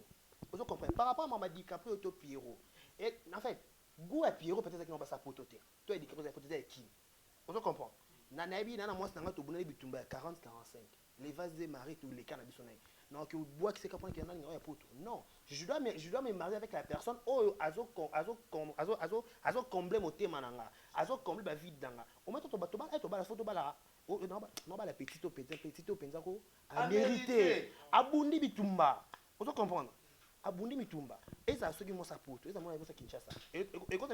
vous comprenez par rapport à Mama DiCaprio to Pierrot et en fait goût à Pierrot peut-être qu'il n'a pas sa photo te toi il dit que vous avez photo avec qui vous comprenez na nabi na moi ça nga to buneli bitumba 40 45 les vases des maris tous les cas na biso na non que bois qui c'est comprendre qu'il y en a un poteau non je dois me marier avec la personne oh azo combler mon thème nanga azo combler ba vide danga au moins to ba la photo bala oh non ba la petite au penza ko a mérité abundi bitumba vous comprendre abundi mitumba eza soki mo sa poto eza mo na bosa Kinshasa et quand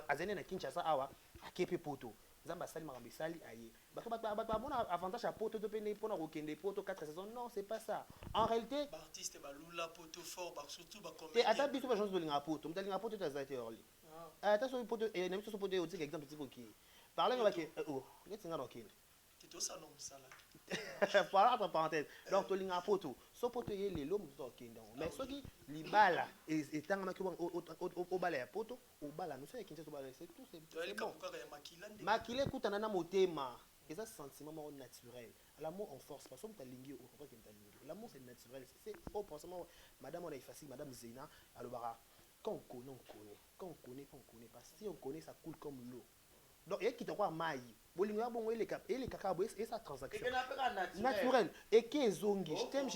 azene na Kinshasa awa akepe poto nzamba sali makambo sali aye bato mona avantage à poto to pene pona kokende poto 4 saisons non c'est pas ça en réalité artiste balula poto fort surtout ba comédien et ata biso ba gens de linga poto mtalinga poto to azate orli ata so poto et na biso so poto otika exemple petit qui parler ba ke ngetinga no kende tito ça non ça là voilà entre parenthèses donc to linga poto so poto ye lelo muto kende mais soki libala etanga maki o bala ya poto o bala no so Kinshasa bala c'est tout c'est makile kutana na motema et ça sentiment naturel l'amour on force pas somme talingi au comprendre que talingi l'amour c'est naturel c'est au forcément madame on est facile madame Zena alors quand on connaît pas si on connaît ça coule comme l'eau Donc il y a qui te croit maï. Bolinga bon et les caca et sa transaction. naturel. Naturel. Et qui est zongi, je t'aime.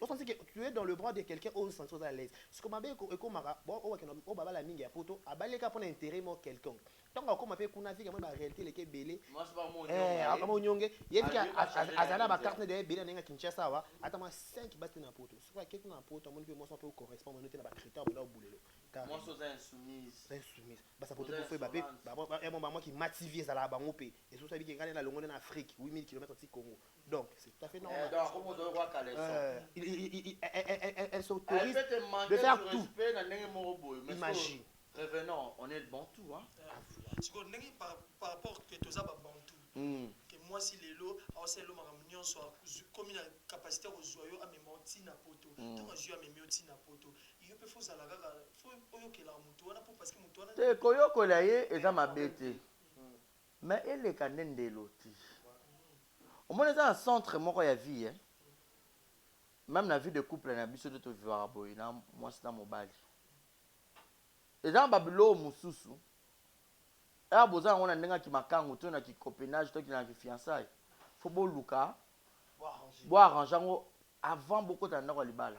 On sent que tu es dans le bras de quelqu'un où on se sent à l'aise. Ce que m'a bien bon on va la mingi à poto, à baleka pour intérêt moi quelqu'un. Donc on m'a fait qu'on a vu que la réalité les qui belé. Moi c'est pas mon mon nyonge. Il y a que azala ba carte de belé na Kinshasa wa. Attends 5 batte na poto. C'est quoi quelqu'un na poto, mon peu moi ça peut correspondre noter na ba critère là au boulelo. Moi c'est insoumise. Insoumise. Bah ça poto pour faire babé. Bah moi qui motivé ça là ba ngopé. Et ça veut dire que dans le monde en Afrique, 8000 km au Congo. Donc c'est tout à fait normal. Elle s'autorise de faire tout. Imagine. Revenons, on est le bon tout. Par rapport que tu as bantou. Que moi si les lots, c'est l'homme à soit comme une capacité aux joyaux à me mentir na poto. Tant que je à me mentir na poto. Il peut faire ça la gaga. Faut que la mutu on a parce que mutu on a. C'est koyoko la ye et ça m'a bêté. Mais elle est quand même de l'autre. Au moins dans un centre moi il y a vie hein. Même la vie de couple na biso de te voir boy na moi c'est dans mon bal. Et dans Babylone mususu. Et besoin on a ndenga ki makangu to na ki copinage to ki na ki fiançailles. Faut beau luka. Boire arranger avant beaucoup de temps libala.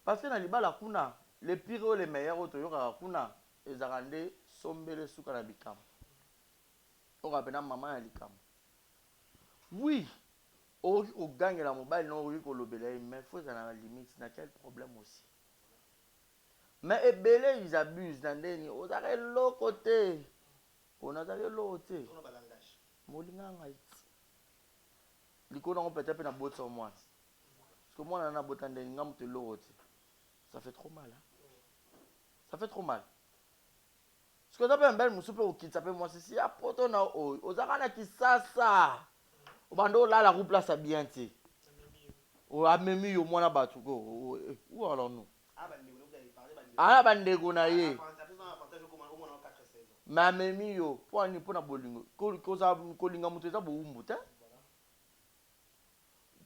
Parce que na libala kuna les pires ou les meilleurs auto yoka kuna ezarande sombele suka na bikam. On a maman à l'icam. Oui, on gagne la mobile, non, mais il faut dans la limite. Il y a quel problème aussi. Mais les belés, ils abusent. On a l'autre côté. On a l'autre côté. On peut-être un bout sur moi. Parce que moi, on a un bout de l'autre. Ça fait trop mal. Ça fait trop mal. Ce que j'appelle un bel moussoupe au kit, ça s'appelle moi, c'est si à potona aux arana qui ça. Au bando là, la roue place à bien, tu sais. Au amemi, au moins la batuko. Où allons-nous? Ah, la bande gonaye. Mais amemi, yo, pour un pour na bolingo. Koza kolinga muteza boumbuta.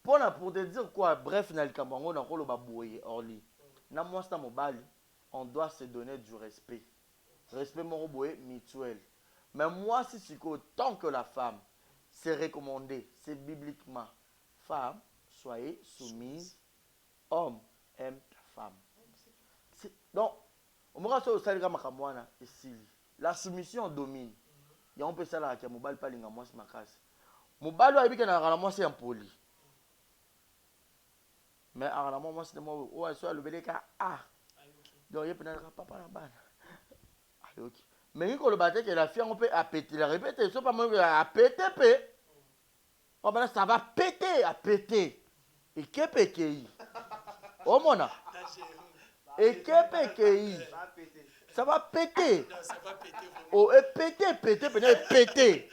Pour te dire quoi, bref, na likambango na kolo baboye orli. Na moi, c'est mobile. On doit se donner du respect. Respect moroboué mutuel. Mais moi, si c'est tant que la femme, c'est recommandé, c'est bibliquement. Femme, soyez soumise. Homme, aime ta femme. Donc, on va se faire la soumission domine. Il y a un peu ça là qui a mobile pas linga moi c'est ma casse. Mobile a dit que na moi c'est impoli. Mais à moi c'est moi ouais soit le beleka ah. Donc il peut pas papa la banne. Ok. Mais quand le bâtiment que la fille on peut péter, la répéter, c'est pas moi à péter. Oh ben ça va péter, à péter. Et que péter. Oh mon a. Et que péter. Ça va péter. Ça va péter vraiment. Oh et péter.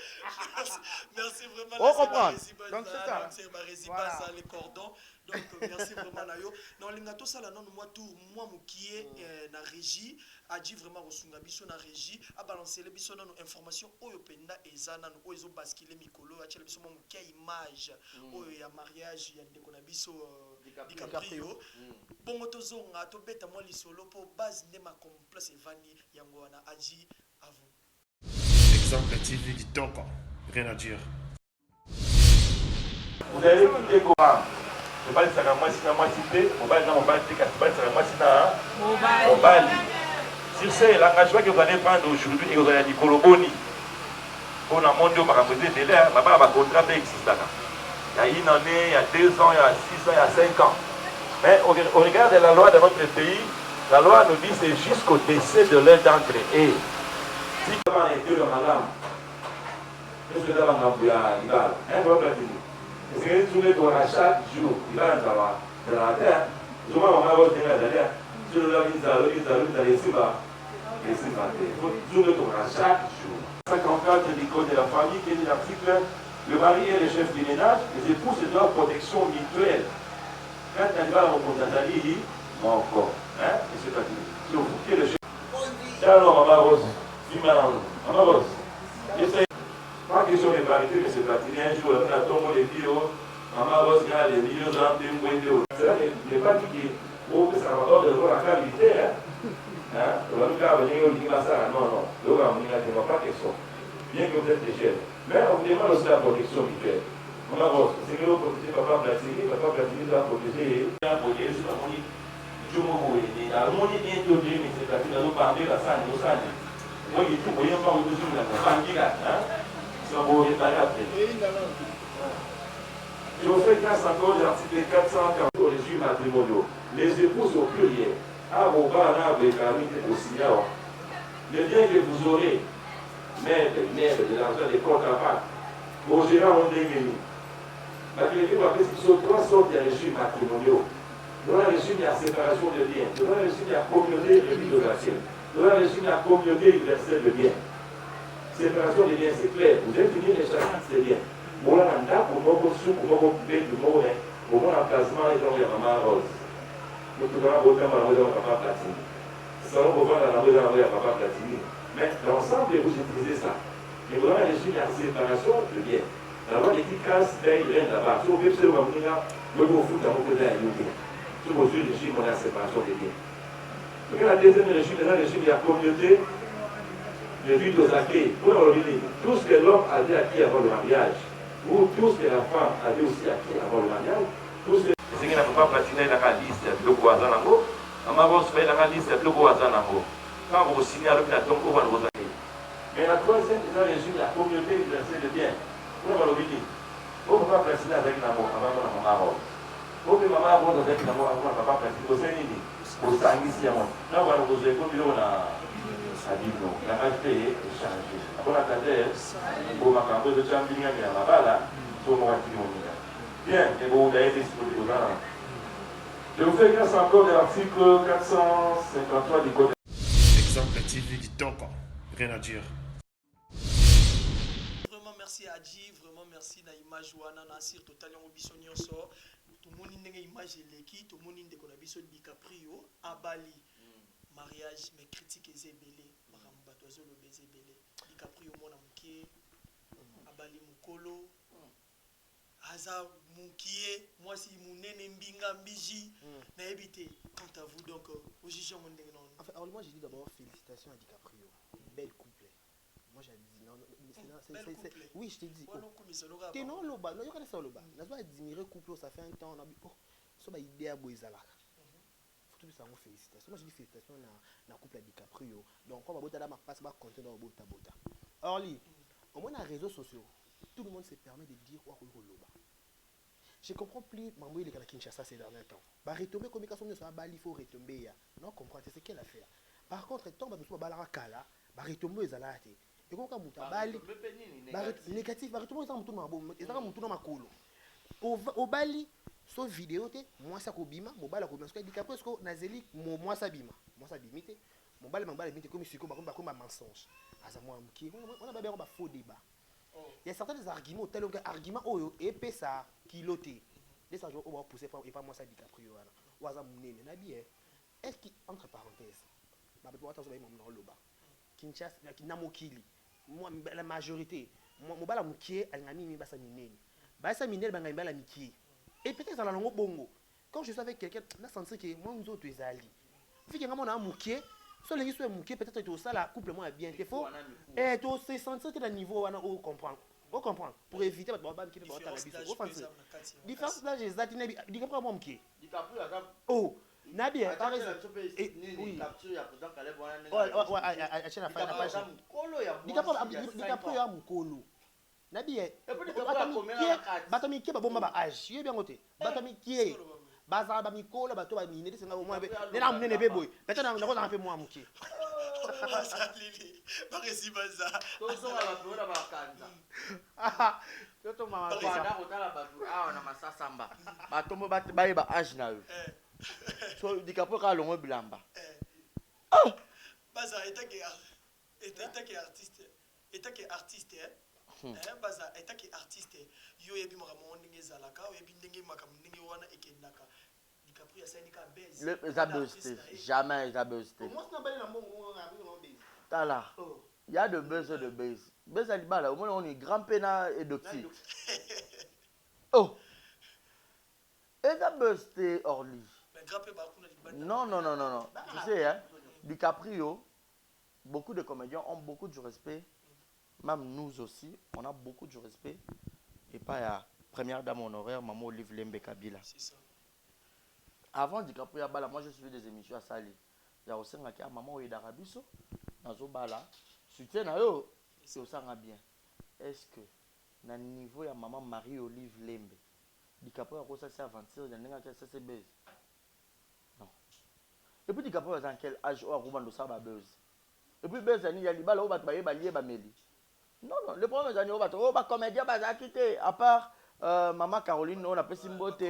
Merci vraiment. On comprend. Donc c'est ça. C'est ma résidence les cordons. Donc merci vraiment Nayo. Non lingato ça là non moi tout moi qui est na régie a dit vraiment resunga biso na régie a balancer les biso dans nos informations oyo penda ezana no oyo basculer mikolo a tchela biso mo qui image oyo ya mariage ya ndeko na biso DiCaprio. Bongo tozonga to beta moi lisolo po base ndema complexe evani yango wana aji à vous. Exemple TV Kitoko, rien à dire. Vous avez écouté comment? Je vais dire que moi, si moi cité, on va dire que moi c'est sur ce, l'engagement que vous allez prendre aujourd'hui et vous allez dire Coloboni, on a monté au Marabouté de l'air, là-bas, le contrat existe. Il y a une année, il y a 2 ans, il y a 6 ans, il y a 5 ans. Mais on regarde la loi de notre pays, la loi nous dit que c'est jusqu'au décès de l'un d'entre eux. Si vous avez été dans la lame, est-ce que vous avez un peu un problème? Parce que tous les jours, chaque jour, il va dans la terre. Je vois mon mari dans la terre. Je le vis dans les cibles. Les cibles. Il faut tous les jours, chaque jour. 54 du code de la famille qui dit l'article, le mari est le chef du ménage, les époux se doivent protection mutuelle. Quand tu vas à mon compte, tu dis, mon corps. Hein? Et c'est pas dit. C'est vous qui est le chef. Alors, maman Rose, maman Rose, j'essaie. Pas question de parité, mais c'est parti. Un jour, on a tombé les vidéos, maman Rose, regarde les vidéos, j'en ai un vidéo. C'est là que je n'ai pas dit que ça va avoir de la qualité. Hein? On va nous faire venir au Ligue Massa. Non, non. Le gars, on n'a pas question. bien que vous êtes des jeunes. Mais on vous demande aussi la protection mutuelle. On a reçu, c'est que vous protégez Papa Platini doit protéger. Je me vois, il y a un monde qui est au début, c'est parce que nous parlons de la santé, nous sommes. Moi, il faut que nous parlions de la santé, c'est un beau détail après. Je vous fais grâce encore de l'article 440 au régime matrimonial. Les épouses au pluriel, à vos bras, à vos familles, au signal. Le bien que vous aurez, mère, de l'argent, des comptes à part, vos gérants ont des menus. Parce que les filles, ce sont trois sortes de régimes matrimoniaux. Dans le régime, il y a séparation de biens. Dans le régime, il y a communauté républicaine. Dans le régime, il y a communauté universelle de biens. Séparation des biens, c'est clair. Vous êtes unis et chacun ses biens. Bon, là, on a pour moi, pour moi, pour moi, l'emplacement est dans les mamans roses. Nous pouvons avoir autant de Papa Platini. Ça va pouvoir la rue Papa Platini. Mais l'ensemble, vous utilisez ça. Et dans le régime, il y a séparation de biens. D'abord, les petites cases, ils viennent là-bas. Si vous voulez, vous vous foutez dans vos côtés à l'unité. Sur vos yeux, régime, on a séparation des biens. Donc, la deuxième régime, dans le régime, il y a communauté de vie aux acquis. Pour tout ce que l'homme a dit acquis avant le mariage, ou tout ce que la femme a dit aussi acquis avant le mariage, tout ce que. C'est qu'il n'a pas platiné la liste, le voisin en haut. On m'a fait la liste, le voisin en haut. Quand vous signez avec la tombe, on va vous acquis. Mais la troisième, dans le régime, la communauté universelle de biens. Pour le dire, on ne peut pas platiné avec l'amour avant la maman. Pour que maman avance avec l'amour avant la papa platine, vous savez, vous savez ici à moi. Là, on va vous dire, comme on a dit, non, la majorité est changée. Après la cadette, pour ma campagne de champignons, il y a ma balle, sur mon activité. Bien, et vous avez des dispositifs. Je vous fais grâce encore de l'article 453 du Code. Exemple TV qui toque, rien à dire. Vraiment merci à Adji, vraiment merci na image wana na sir total en biso nyonso. Tout le monde ndenge image eleki, tout le monde ndeko na biso DiCaprio à Bali. Mariage mais critique ezebele, makambo bato azolo bezebele. DiCaprio mona mukie à Bali mukolo. Aza mukie, moi si munene mbinga mbiji na ebité. Quant à vous donc au juge mon ndenge non. Enfin, alors moi j'ai dit d'abord félicitations à DiCaprio. Bel couplet. Moi j'ai dit non, oui, je t'ai dit. T'es non loba, non, y'a ça loba. N'a pas admiré couple, ça fait un temps on a dit oh, ça va idée à Boizalaka. Faut tout ça félicitations. Moi j'ai dit félicitations na couple à DiCaprio. Donc quand on va ma passe va compter dans bota. Or li, au moins dans les réseaux sociaux, tout le monde se permet de dire oh loba. Je comprends plus maman il est à Kinshasa ces derniers temps. Bah retomber communication sur Bali, il faut retomber. Non comprendre c'est ce qu'elle a fait. Par contre tant ba biso balara kala, ba retomber ezalate. Et quand on a Bali, négatif, bah retomber ça mutu na bon, ezaka mutu na makolo. Au Bali, so vidéo te, moi ça ko bima, mobala ko parce que DiCaprio parce que nazeli moi ça bima. Moi ça bimite. Mobala bimite comme si comme mensonge. Asa moi qui on a ba faux débat. Il y a certains arguments, tels que arguments et ça kiloté. Les gens on va pousser et pas moi ça DiCaprio là. Ou asa munene na bien. Est-ce qui entre parenthèses, ba peut attendre ça mon loba. Kinshasa na mokili. Moi la majorité, moi mobala mukie alingami mi basa minene. Basa minene banga mbala mikie. Et peut-être ça la longo bongo. Quand je suis avec quelqu'un, na senti que moi nous autres ezali. Vu que ngamo na mukie, so les soit mukie peut-être to ça la couple moi bien il faut et to se sentir que le niveau wana on comprend. On comprend pour éviter ba ba qui ba ta la biso. On pense. Différence là j'ai zati na DiCaprio moi mukie. DiCaprio oh na bien par exemple oui DiCaprio ya mukolo na bien batamikie babomba ba age ye bien côté batamikie baza ba mikolo bato ba minete senga au moins na munene beboy peut-être na ko na fait moi mukie Lili baresi baza tozo la bora ba kanza toto mama bana kotala batu awa na masasamba batombo ba ba age na yo so DiCaprio ka longo bilamba baza état que artiste baza état que artiste yo yebi makambo ndenge ezalaka yebi ndenge makambo ndenge wana ekendaka DiCaprio asani ka base ça buzz jamais ça buzz tala il y a de buzz à libala au moins on est grand pena et docti oh et ça buzz Orly non tu sais hein DiCaprio beaucoup de comédiens ont beaucoup de respect même nous aussi, on a beaucoup de respect. Et pas la première dame honoraire, Maman Olive Lembe Kabila. C'est ça. Avant DiCaprio, moi je suivi des émissions à Sali. Il y a aussi un maman qui est d'Arabiso. Dans ce bas-là, soutien à eux, c'est aussi bien. Est-ce que, dans le niveau, il y a maman Marie-Olive Lembe, DiCaprio a commencé à aventure, il y a un CCB. Non. Et puis DiCaprio, dans quel âge on a commencé à faire buzz? Et puis, buzz, il y a des balles, on va balayer, non, non, le problème est que on va comédien, on va quitter. À part Maman Caroline, on a fait Simbote,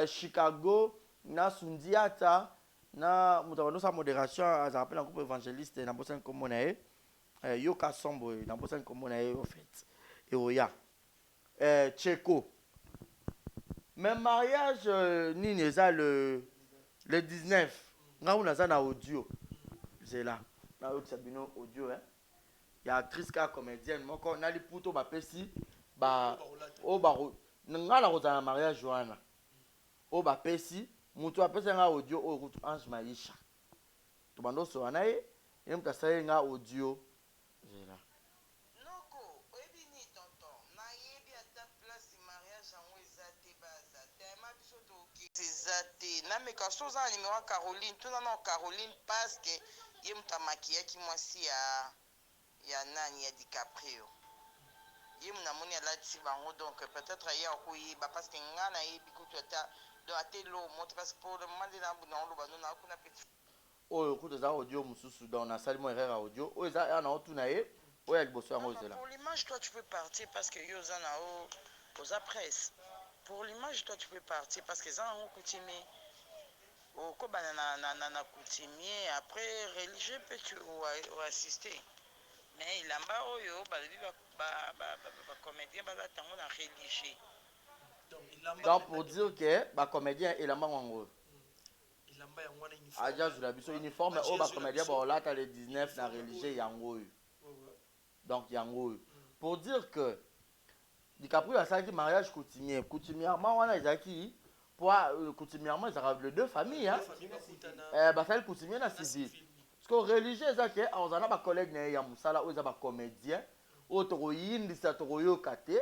Chicago, na Sundiata, na sa modération, ça rappelle un groupe évangéliste, na bosan comme on est, Yoka Sombo, na bosan comme on est, en fait. Et Oya, Tcheko. Même mariage, ni ça le 19, on a ça na audio. C'est là, na Sabino audio, hein. Il y a actrice qui est comédienne, moi quand on a les poutos ba pesi ba o ba nga la roza mariage Joanna o ba pesi mutu apesa nga audio o rutu Ange Maisha to bando so anaye et muta saye nga audio là noko oyebi ni tonton na yebi ata place mariage yango ezate baza tema biso to ezate na meka soza numéro Caroline tuna na Caroline parce que ye muta maquillaki mwasi ya nani ya DiCaprio ye munamoni alati bango donc peut-être ya koyeba parce que nga na yebi kutu ata do atelo monte parce que pour le moment na buna oloba no na kuna petit oyo kutu za audio mususu dans na salle mo erreur audio oyo za ya na otuna ye oyo liboso yango ezela pour l'image toi tu peux partir parce que yo za na aux presse pour l'image toi tu peux partir parce que za na coutumier au kobana na coutumier après religieux peut tu ou assister. Mais il a pas oyo ba comédien ba tango na religieux. Donc pour dire que ba comédien il a pas wango. Il a pas yango na uniforme. Aja zula biso uniforme o ba comédien ba lata le 19 na religieux yango. Donc yango. Pour dire que DiCaprio a saki mariage coutumier, coutumièrement wana ezaki pour coutumièrement ça les deux familles hein. Ba ça coutumier na civil. Parce que religieux ezaki on a ba collègue na ya musala o za ba comédien o to yindisa to yokate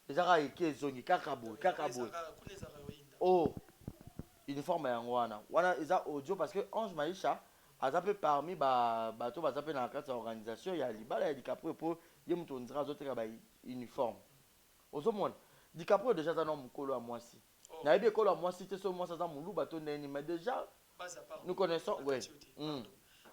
ezaka eke zongi kaka boy oh uniforme yango wana eza audio parce que Ange Maisha azape parmi bato bazape na kati ya organisation ya libala ya DiCaprio po ye mutu ondira azoteka ba uniforme ozomona DiCaprio déjà za na mukolo ya mwasi na yebi ekolo ya mwasi te so mwasi aza mulu bato ndeni mais déjà nous connaissons ouais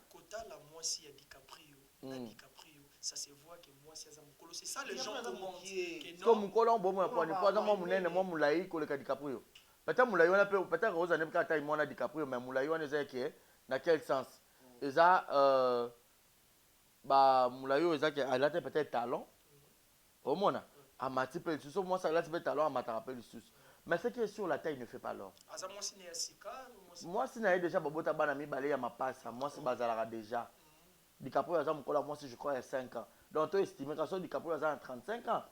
Kota la moisi ya DiCaprio na DiCaprio ça se voit que moisi aza mukolo c'est ça les gens commentent que non mukolo bomo ya poni po mo munene mo mulai koleka DiCaprio peut-être mulai wana peut-être oza ne ka taille mona DiCaprio mais mulai wana eza ke na quel sens eza ba mulai eza ke alate peut-être talent au mona amati pe so moi ça alate peut talent amata rappel sus mais ce qui est sur la taille ne fait pas l'or aza moisi ne asika moi si na déjà babota bana mi balé ya mapasa moi si bazalaka déjà DiCaprio aza mukola moi si je crois il y a 5 ans donc tu estimes que so DiCaprio aza 35 ans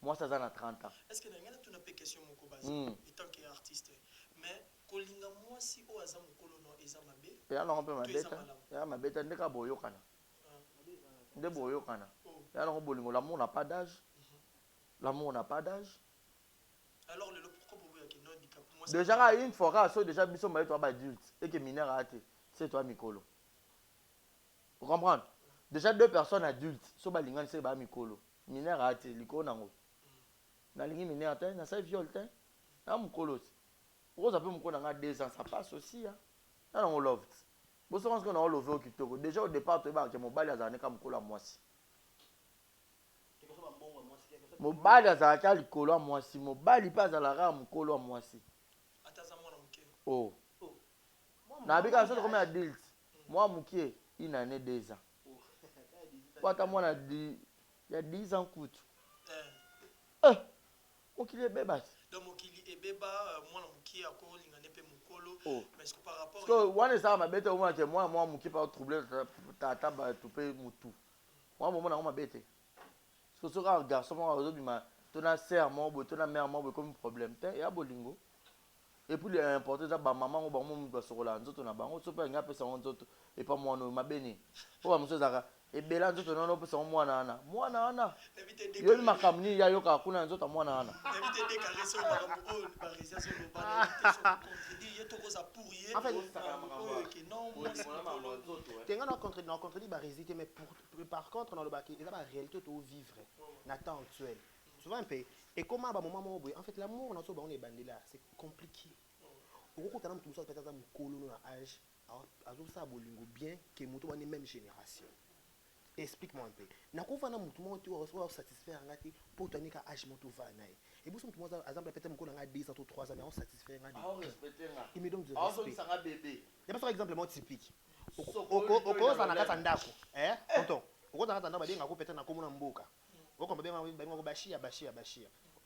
moi ça a 30 ans est-ce que ngana tu na pe question moko baza étant qu'artiste mais kolinga moi si o aza mukolo no eza mabe ya na mpe mabeta ya mabeta ndeka boyokana nde boyokana ya na bolingo l'amour n'a pas d'âge l'amour n'a pas d'âge alors le pourquoi pour que non DiCaprio déjà une fois so déjà biso maïto ba adulte et que mineur a été c'est toi Mikolo vous comprenez déjà deux personnes adultes so ba lingani c'est ba Mikolo mineur a été liko nango na lingi mineur ta na sa viol ta na Mikolo vous avez Mikolo na 2 ans ça passe aussi hein na on love vous savez qu'on a love au kitoko déjà au départ tu ba que mobali azane ka Mikolo mwasi mobali azalaka likolo ya mwasi mobali mpe azalaka mokolo ya mwasi oh nabika soki komi adulte mwa mokie une année 2 ans po ata mwana ya 10 ans kutu mokili ebeba donc mokili ebeba mwana mokie akolingane mpe mokolo mais par rapport parce que wana ezaka mabe te omona ke mwana mwa mokie mpe atrouble tata bato mpe motu mwa momo nango mabe te parce que ce garçon moi tu as sœur moi tu as mère moi comme problème il y a bolingo et puis l'important c'est ba maman ou ba mon doit sur la nzoto na bango so pa nga pesa nzoto et pas moi no mabeni o ba muso zaka ebela nzoto nono opesa mwana wana mwana wana yo makambo nini yayoka kuna nzoto mwana wana tenga na contredit barésité mais par contre dans le bac il y a la réalité de vivre na temps actuel tu vois un peu et comment ba moment mo en fait l'amour na so ba on est bandé là c'est compliqué okokutana mutu muso peut-être mukolo na âge azosala bolingo bien que mutu wana même génération. Explique-moi un peu. Nakufana mutu mo tu vas satisfaire ngati pour tenir ka âge mo tu va nae. Et vous mutu mo exemple peut-être mo na 10 ans ou 3 ans mais on satisfaire ngati. Ah respecter nga. Il me donne du respect. respect. Ah ça bébé. Il y a par exemple mo typique. Oko za na kata ndako. Tonton. Oko za na kata ndako benga ko peut-être na komona mboka. Oko benga ko bashia.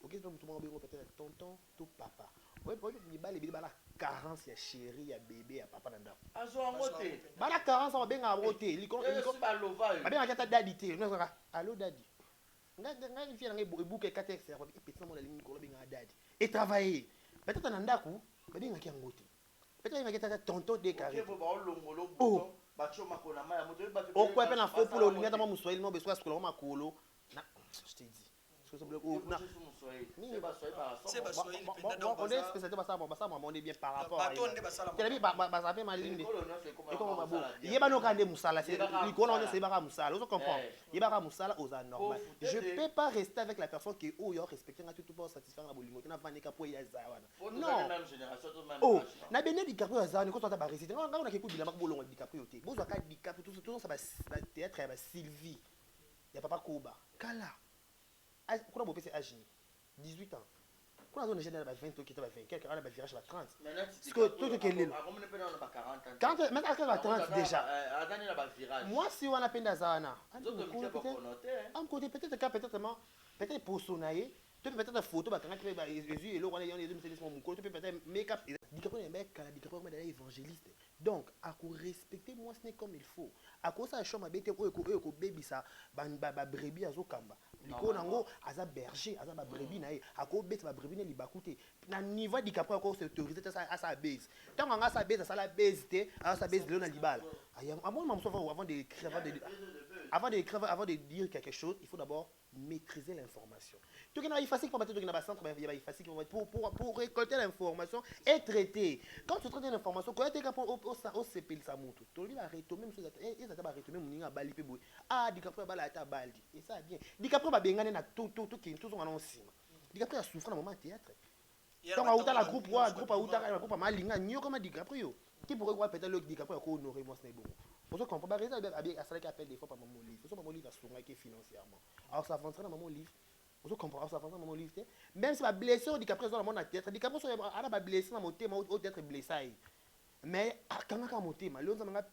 Ok, donc mutu mo benga peut-être tonton tout papa. Oui, il y a la carence, il y a chérie, il y a bébé, il y a papa dans le dos. Il y a la carence, il y a la carence, il y a la carence, il y a la carence. Allô, daddy. Il y a la carence, et travailler. Peut-être un andaku, il y a la carence. Peut-être il y a tonton décarré. Oh, oh, quoi, il y a un faux pour le lien dans mon soil, non, besoin de ce que l'on m'a colo. Je t'ai dit. On est spécialisé on est bien par rapport à je peux pas rester avec la personne qui est respecté tout pour satisfaire la bolingo non oh na bene DiCaprio azani quand on t'a récité on a quelque chose bolongo DiCaprio te bozo ka DiCaprio tout ça va théâtre ya Sylvie ya papa Koba kala kuna bo pese âge 18 ans kuna zone jeune ba 20 qui était ba 20 quelqu'un on a ba virage ba 30 parce que tout que lelo 40 mais à 30 déjà moi si on a peine d'azana am côté peut-être pour sonailler tu peux peut-être photo ba quand tu ba yeux et l'eau on est mon côté tu peux peut-être make up DiCaprio est évangéliste donc à quoi respecter moi ce n'est comme il faut à quoi ça chambre bête ko baby ça ba brebis azokamba liko nango aza berger aza ba brebis na ye à quoi bête ba brebis ne libakute na niveau DiCaprio ko s'autoriser à sa base tant on a sa base ça la base te à sa base na libala à moi avant de dire quelque chose il faut d'abord maîtriser l'information. Tout est facile pour mettre dans le centre, il est facile pour récolter l'information et traiter. Quand tu traites l'information, quand tu es capable au CPL ça monte. Tu vas arrêter même chose et ça va arrêter même mon bali pe boy. Ah DiCaprio bala ta baldi. Et ça bien. DiCaprio va bengane na tout qui tout son annonce. DiCaprio a souffert dans moment théâtre. Quand on a la groupe malinga nyo comme DiCaprio. Qui pourrait voir peut-être le DiCaprio ko honorer moi c'est bon. Pour ça qu'on peut pas raison à ça qui appelle des fois par mon livre. Pour ça mon livre va songer financièrement. Alors ça avancerait dans mon livre. Vous comprenez ça avancerait dans mon livre. Même si la blessure DiCaprio dans mon tête, DiCaprio a la blessure dans mon thème au d'être blessé. Mais quand on a mon thème, l'on a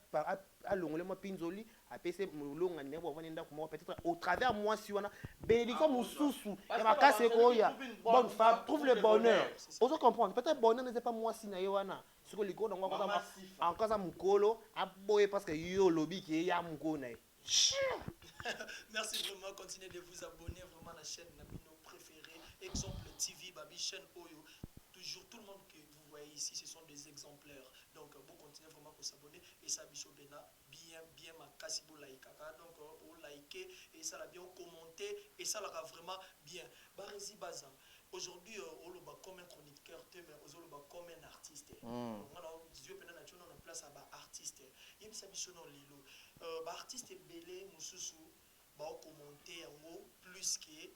à l'onglet moi pinzoli à PC long en pour venir dans peut-être au travers moi si on a bénédiction mon sous et ma casse quoi bonne femme trouve le bonheur. Vous comprenez peut-être bonheur n'est pas moi si na yoana. Ce que les gars donc en cause à mon colo à boyer parce que yo lobby qui est à mon connaît. Merci vraiment, continuez de vous abonner vraiment à la chaîne Nabino préférée, Exemple TV, Babi chaîne Oyo. Toujours tout le monde que vous voyez ici, ce sont des exemplaires. Donc vous continuez vraiment à s'abonner et ça biso bena bien ma kasi bo like donc vous liker et ça la bien commenter et ça la vraiment bien. Barezi Baza. Aujourd'hui on le bat comme un chroniqueur mais on le bat comme un artiste. On a Dieu pena na tuna na place à ba artiste. Yem ça biso non lilo. Ba artiste belé mususu ba commenter en plus que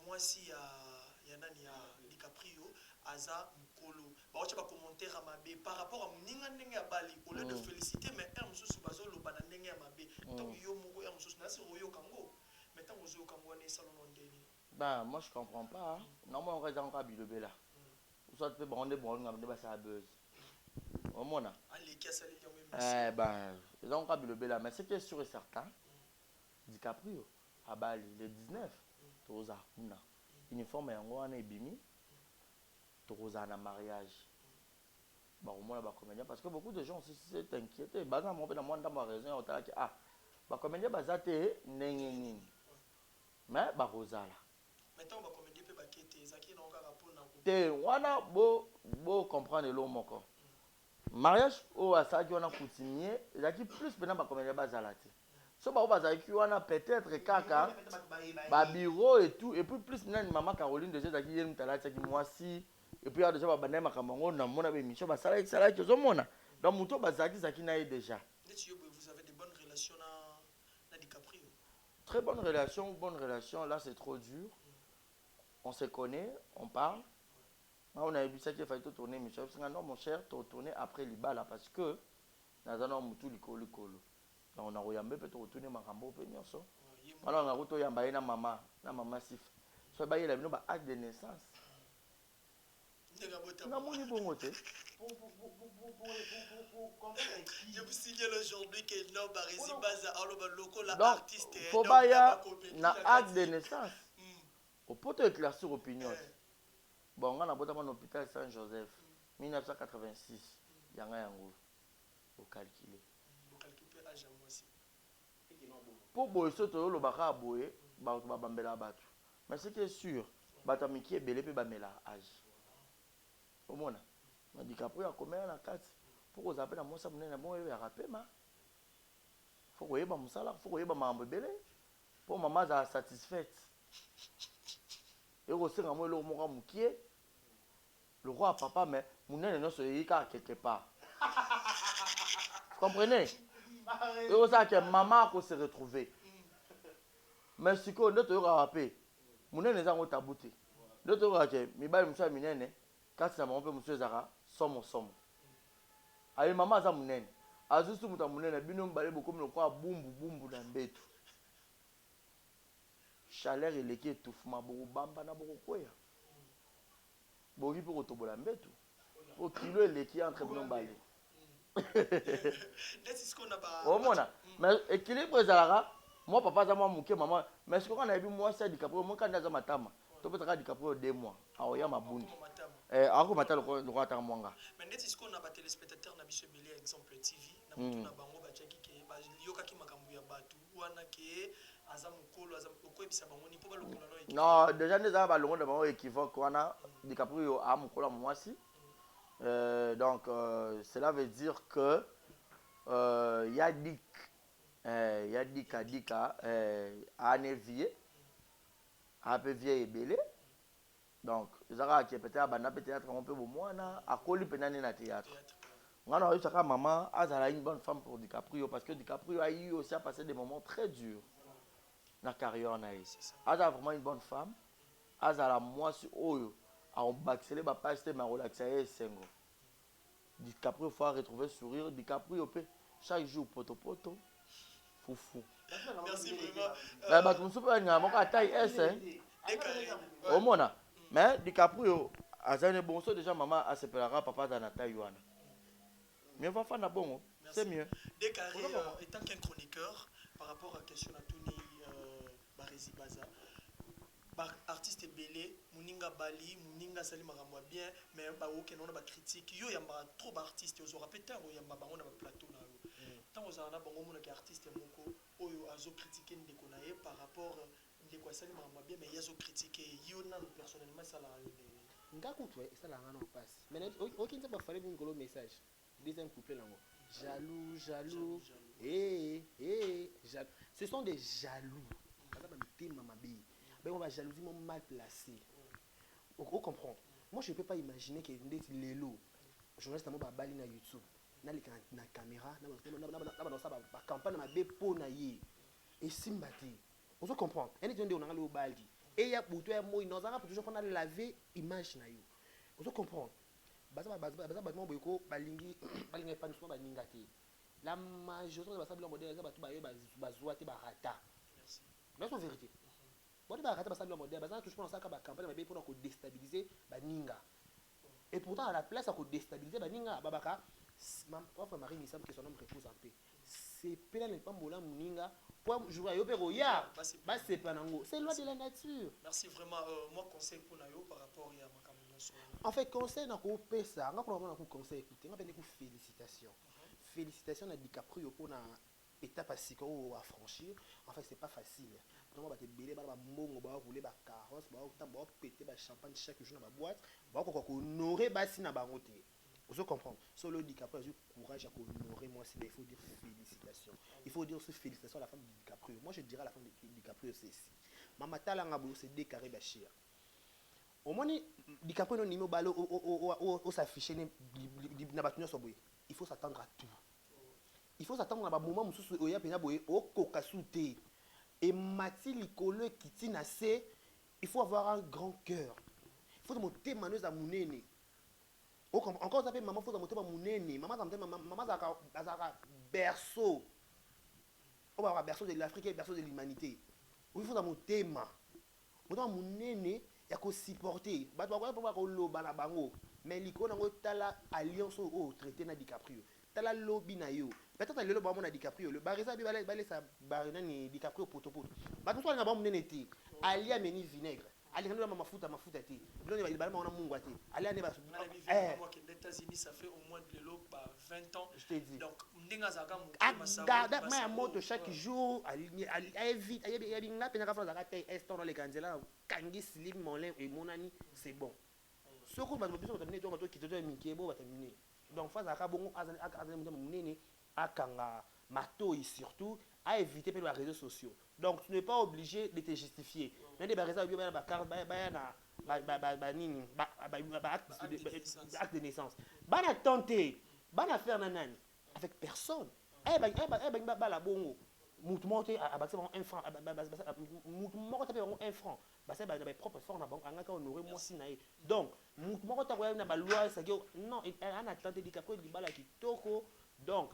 moi si ya nani ya DiCaprio aza mukolo ba ocha ba commenter à mabe par rapport à ninga ndenge ya bali au lieu de féliciter mais un mususu bazo lo bana ndenge ya mabe tant yo moko ya mususu na si royo kango mais tant ozo kango ne salon ndeni. Bah moi je comprends pas non moi on reste encore bilobé là ou soit peut bon ngam ba ça buzz au mona allez qui a salé même bah ils ont encore bilobé là mais c'est que sûr et certain DiCaprio à Bali le 19 toza kuna uniforme yango wana ebimi toza na mariage ba au moins ba comédien parce que beaucoup de gens s'est inquiété baza mo pe na moi ndamba raison otala ki ah ba comédien bazate ndenge nini mais ba rozala maintenant ba comédien pe ba kete ezaki na okaka pona ko te wana bo comprendre lo moko mariage o asaki wana coutumier ezaki plus pena ba comédien bazala te So ba bazaki wana peut-être kaka ba bureau et tout et puis plus nani maman Caroline déjà zaki yeli mtalati ki mwasi et puis déjà ba bana makambo na mona ba émission ba sala ki zomona donc muto bazaki zaki na déjà. Vous avez de bonnes relations na DiCaprio. Très bonne relation là c'est trop dur. On se connaît, on parle. On a vu ça qu'il fallait tourner Michel. Non mon cher, tourner après Libala parce que nous avons mutu likolo. Donc on a oyambe peut retourner makambo pe nyonso. Alors on a retourné yamba na maman sif. So ba yela bino ba acte de naissance. Na moni bongo te. Je vous signale aujourd'hui que l'homme Barisi Baza aloba lokola donc artiste. Faut ba ya na acte de naissance. Au poto éclaircir opinion. Bon, on a botama à l'hôpital Saint-Joseph 1986. Yanga yango. Au calculer. Pour boyer soto lo baka boyer, ba bambela batu. Mais ce qui est sûr, bata miki belé pe bamela âge. Au mona. On dit qu'après a combien na carte pour vous appeler na mosa munene bon ya rapema. Faut que yeba musala, faut que yeba mambo belé. Pour maman za satisfaite. Et aussi quand moi le moko mukie. Le roi papa mais munene no so yika quelque part. Vous comprenez? Et aussi que maman ko se retrouver. Mais si ko ndoto yo rapé. Munene za ngo tabuté. Ndoto yo ke mibali musa minene. Kasi na maman pe musa zaka somo. Ayi maman za munene. Azusu muta munene bino mbale bokomi no kwa bumbu na mbetu. Chaleur eleki étouffement boko bamba na boko koya. Boki pour tobola mbetu. Au kilo eleki entre bino mbale. Oh mona. Mais équilibre ezalaka. Moi papa za moi muke maman. Mais ce qu'on a vu moi c'est DiCaprio moi quand za matama. To peut-être DiCaprio 2 mois. Aoya mabundi. Ako matalo ko ata mwanga. Mais ndeti ce qu'on a ba téléspectateurs na biso belé exemple TV na mutu na bango ba chaki ke ba yoka ki makambu ya batu wana ke non, déjà nous avons le monde équivoque DiCaprio a mon collègue moi aussi. Donc cela veut dire que Yadik a nevié a peu vieille et belé. Donc Zara qui peut-être à peut-être un peu moins à coller penane na théâtre. On a eu sa maman a une bonne femme pour DiCaprio parce que DiCaprio a eu aussi à passer des moments très durs. Na carrière na Aza vraiment une bonne femme. Aza la moi sur oyo a on baxelé ba passe ma relaxer sengo. DiCaprio faut retrouver sourire DiCaprio peut chaque jour poto foufou. Merci vraiment. Ba tu me soupe nga mon taille S au mona. Mais DiCaprio aza ne bon so déjà maman a séparera papa dans la taille wana. Mais on va faire bon, c'est mieux. Dès carré étant qu'un chroniqueur par rapport à la question à Tony Barisi Baza, artiste belé, Muninga Bali, Muninga Sali Maramwa bien, mais bah ok non ba critique, yo yamba trop d'artistes, ils ont répété on yamba bango na plateau na yo. Tant aux ana bango mona ki artiste moko, oyo azo critiquer ndeko na ye par rapport ndeko Sali Maramwa bien, mais yazo critiquer yo na personnellement ça la ngaku toi ça la ngana passe. Mais ok nza ba fallait ngolo message. Deuxième couplet là. Jaloux. Jaloux. Ce sont des jaloux. On va jalousie mal placé. On comprend. Moi je ne peux pas imaginer que les lots, journaliste à bali na YouTube, na caméra, na campagne na bepo na ye et simbati. On comprend. Et on a le baldi. Et il y a pour toi moi il nous a toujours qu'on a lavé image na yo. On comprend. La majorité de la modèle c'est la vérité. Et pourtant à la place à déstabiliser Baninga Babaka, ma propre Marie il semble que son homme repose en paix. C'est plein de pas mola Muninga pour jouer à Yopero ya. C'est pas nango. C'est loi de la nature. Merci vraiment. Moi conseil pour Nayo par rapport à ma caméra. En fait conseil na ko pesa, nga probablement na ko conseil écouter, nga bene ko félicitations. Félicitations à DiCaprio pour na étape à siko à franchir. En fait c'est pas facile. Donc ba te belé ba mbongo ba rouler ba carrosse, ba péter ba champagne chaque jour na ba boîte, ba ko honorer ba si na bango te. Vous comprenez? Solo DiCaprio a eu courage à honorer moi, il faut dire félicitations. Il faut dire aussi félicitations à la femme de DiCaprio. Moi, je dirais à la femme de DiCaprio, c'est ici. Mama Talangabou, c'est décarré Bachir. Au moins, DiCaprio non numéro balo au s'afficher na batunion soboy. Il faut s'attendre à tout. Il faut s'attendre à un moment où il y a pena boy au kokasouté. Et Mati Likolo qui tient assez, il faut avoir un grand cœur. Il faut monter maneuse à mounene. Encore ça fait maman faut monter mounene. Maman ça berceau. On va avoir berceau de l'Afrique et berceau de l'humanité. Il faut monter ma. Monter mounene. Il y a qu'à supporter. Mais l'icône a la alliance au traité na DiCaprio. T'as la lobby na yo. Peut-être le lobby na DiCaprio. Le barisa bi balé sa barina ni DiCaprio potopoto. Ba tout na ba munene ti. Ali ameni vinaigre. Ali kana mafuta ti. Bilo ni ba na mungu ati. Ali ane ba. Moi qui aux États-Unis ça fait au moins de l'eau par 20 ans. Je te dis. Donc ndinga zaka mu Garde ma moto chaque jour. Ali vite. Ali nga pena ka fa zaka tay eston les kanzela. Kangi slim molin et monani c'est bon. Ce qu'on va besoin de terminer donc qui te donne mikebo va terminer. Donc face à kabongo munene akanga mato et surtout à éviter par les réseaux sociaux. Donc tu n'es pas obligé de te justifier. Mais des barrières bio ba carte ba nini ba acte de naissance. Ba na tenter, ba na faire nanani avec personne. Ba la bongo. Monter à bâtir un franc monter un franc c'est ba propre fort na banque anga honorer moi sinae donc monter ta na ba loi ça non en attente DiCaprio di bala kitoko donc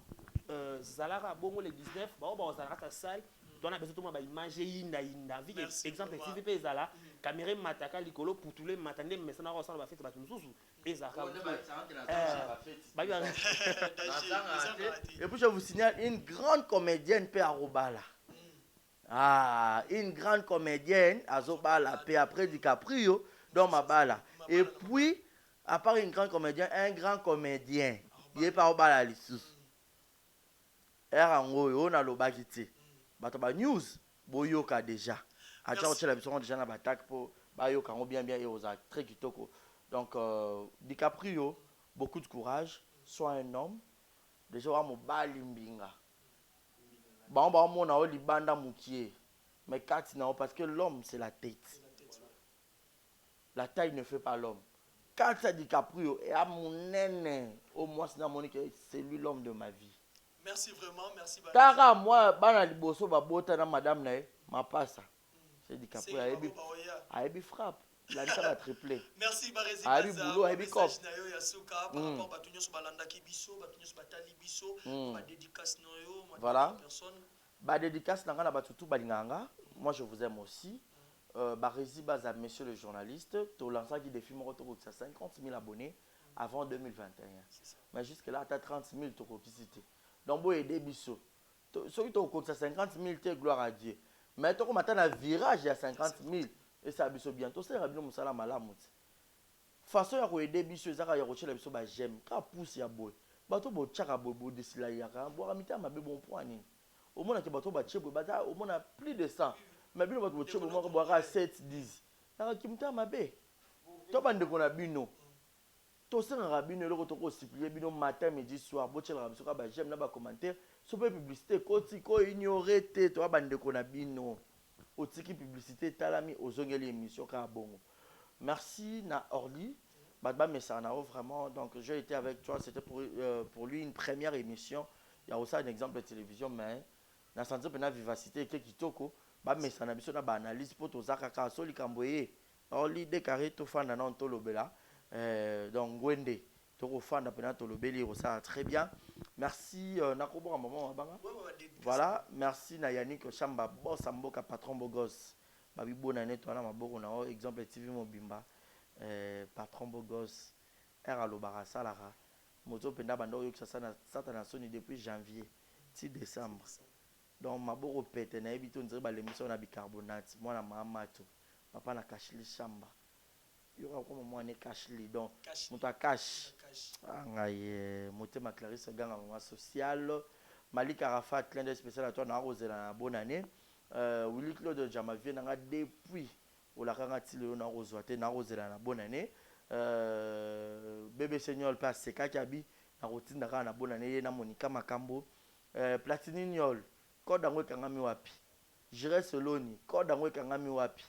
zalara bongo le 19 ba zalara ta salle on a besoin tout ma image inda vie exemple si pe zala caméra mataka likolo pour tous les matande mais ça na ressemble ba fête ba mususu et zaka et puis je vous signale une grande comédienne P. Arobala. Ah, une grande comédienne Azobala P. après DiCaprio dans ma bala. Et puis à part une grande comédienne, un grand comédien. Il est pas au bala lissus. Erango on a l'obagité. Batoba news boyoka déjà. Acha on la besoin déjà na batak pour bayoka bien et aux très kitoko. Donc DiCaprio beaucoup de courage, soit un homme déjà wa mobali mbinga. Ba on a libanda mukie. Mais kati na parce que l'homme c'est la tête. La taille ne fait pas l'homme. Quand ça DiCaprio et à mon nene au moins c'est lui l'homme de ma vie. Merci vraiment, merci. Car moi, bana liboso ba bota na madame na ma passa. C'est DiCaprio a ebi frappe. La nita va tripler. Merci Barézi. A ebi boulot, a ebi cop. Voilà. Ba dédicace na ba tutu balinganga. Moi je vous aime aussi. Barézi baza monsieur le journaliste, to lança qui défi mon retour à 50 000 abonnés avant 2021. Mais jusque là tu as 30 000 to visiter. Donc, vous aider biso. Ceux qui ont 50 000, tu gloire à Dieu. Mais tu as un virage, il y a 50 000. Et ça biso bientôt. C'est un moussala malamout. Façon à aider biso, ça va y biso ba j'aime. Quand pousse ya boy. Bato bo tchaka bobo de sila yaka. Bo ramita ma bon point ni. Au moins que bato ba tchebo bata au moins plus de 100. Mais bino bato tchebo mo boira 7 10. Yaka kimta ma be. To bande ko na bino. Tous les rabbins le retour aussi bino matin midi soir boche la biso ka j'aime na ba commentaire so pe publicité koti ko ignorer te to bande ko na bino otiki publicité talami ozongeli émission ka bongo. Merci na Orly ba messana vraiment donc j'ai été avec toi, c'était pour lui une première émission. Il y a aussi un exemple de télévision mais na senti pena vivacité ke kitoko ba messana biso na ba analyse pour tozaka ka so likamboye Orly décarré to fanda na to lobela. Donc Gwende Torofanda Penato Lobeli ça très bien. Merci Nakobo maman voilà, merci na Yannick Chamba boss amboka patron bogos. Babi bonane to na maboko na exemple TV mobimba patron bogos era lobara salara moto penda bando yo sana satana soni depuis janvier 6 décembre. Donc maboko pete na ebito nzire ba l'émission na bicarbonate moi na mamato papa na kashili chamba. Il y aura comme moi un cash li donc moto cash ngai motema Clarisse ganga maman social Malik Arafat clin d'œil spécial à toi na rozela bonne année Willy Claude Jamavie nga depuis o la kanga tilo na rozwa te na rozela na bonne année bébé seigneur pas seka kabi na routine na na bonane ye na Monica Makambo Platinignol code yango ekangami wapi Jire Soloni code yango ekangami wapi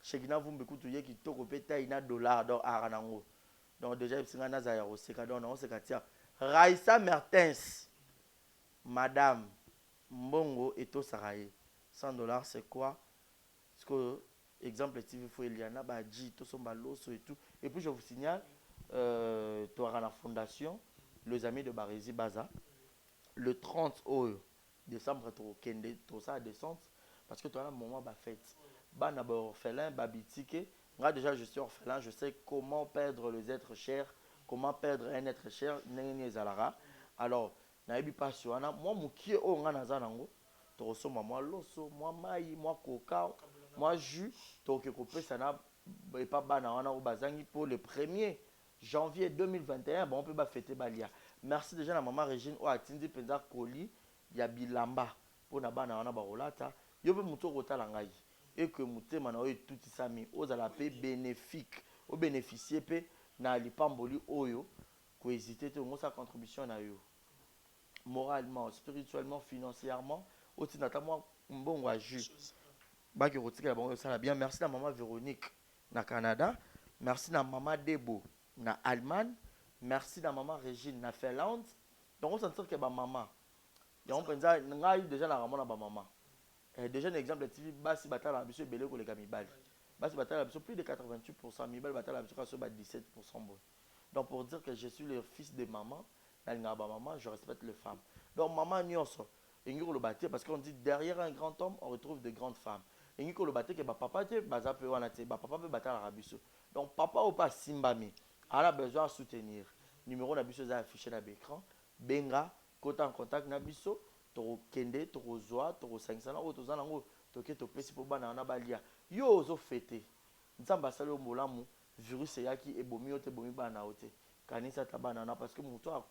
Shekina Vumbi kutu ye kitoko pe taille na dollar donc aranango donc déjà bisinga na za ya oseka donc on seka tia Raissa Mertens madame Mbongo et Tosaraye $100 c'est quoi parce que exemple TV faut Eliana Badji tout son baloso et tout et puis je vous signale tu auras la fondation les amis de Barési Baza le 30 décembre tu kende tout ça descente parce que tu as un moment ba fête ba na ba orphelin ba bitike moi déjà je suis orphelin je sais comment perdre les êtres chers comment perdre un être cher nengeni ezalara alors na yebi pas wana moi mukie o nga naza nango to resoma moi loso moi mai moi coca moi jus to ke kopesa na et pas bana wana o bazangi pour le 1er janvier 2021 bon on peut pas fêter balia merci déjà la maman Régine o atindi penza koli ya bilamba pour na bana wana ba rolata yo pe muto kotala ngai et que mutema na o tout sami ozala pe bénéfique au bénéficier pe na lipamboli oyo ko hésiter te ngo sa contribution na yo moralement spirituellement financièrement aussi notamment mbongo a jus ba ki rotika bon ça bien merci na maman Véronique na Canada merci na maman Debo na Allemagne merci na maman Régine na Finlande donc on sentir que ba maman ya on penza ngai déjà na ramona ba maman déjà un exemple TV basi batala biso belé ko le kamibali basi batala biso plus de 88% mibali batala biso ka so ba 17% bon donc pour dire que je suis le fils de maman na ngaba maman je respecte les femmes donc maman nyonso ingi ko le bâtir parce qu'on dit derrière un grand homme on retrouve de grandes femmes ingi ko le bâtir que ba papa te baza pe wana te ba papa pe batala biso donc papa ou pas simbami a besoin de soutenir numéro na biso za affiché na l'écran benga kota en contact na biso to kende to zoa to 500 o to zanango to ke to pesi po bana na balia yo ozo fêter nzamba salo molamu virus yaki ebomi ote bomi bana ote kanisa tabana na parce que muto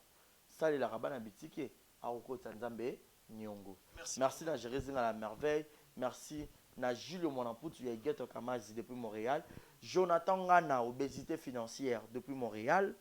sali la rabana bitike a okota nzambe nyongo merci na Jérémy à la merveille merci na Jules Monamputu ya Geto Kamazi depuis Montréal Jonathan Ngana obésité financière depuis Montréal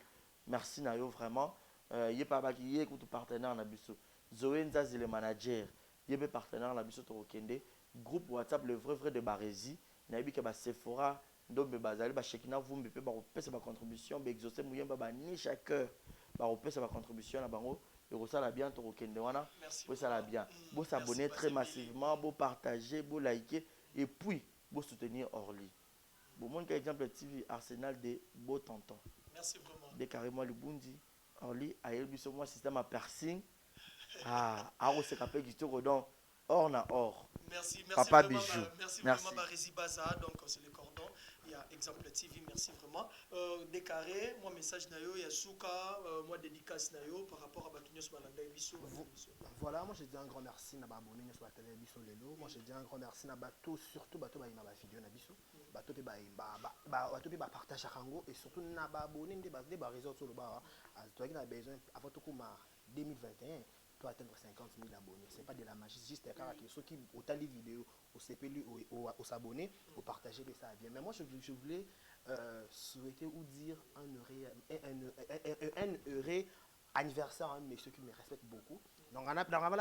merci na yo vraiment yé pas ki yé écoute partenaire na biso Zoé Nzazi le manager yé partenaire na biso to kende groupe WhatsApp le vrai de Barési na yebi ke ba Sephora ndombe bazali ba Shekina Vumbi pe ba kopesa ba contribution ba exaucer muyemba ba ni chaque ba kopesa ba contribution na bango et ça la bien to kende wana pour ça la bien vous s'abonner très massivement vous partager vous liker et puis vous soutenir Orly bon mon exemple TV Arsenal de beau tonton merci vraiment de carrément le bundi Orly a eu biso moi système à piercing on se capé du tout donc or na or merci papa vraiment, bijou merci vraiment Barési Baza donc c'est le cordon il y a exemple TV merci vraiment décarré moi message nayo ya souka moi dédicace nayo par rapport à Batunios Balanda biso voilà moi je dis un grand merci na ba abonné sur la télé biso lelo moi je dis un grand merci na bato surtout bato ba ima ba vidéo na biso bato pe ba bato pe ba partage rango et surtout na ba abonné de ba réseau sur le bas toi qui a besoin avant tout comme 2021 atteindre 50 000 abonnés. Ce n'est pas de la magie, juste un caractère. Ceux qui ont les vidéos, au CPLU, au s'abonner, au partager, ça va bien. Mais moi, je voulais souhaiter ou dire un heureux anniversaire à un monsieur qui me respecte beaucoup. Donc, on a joyeux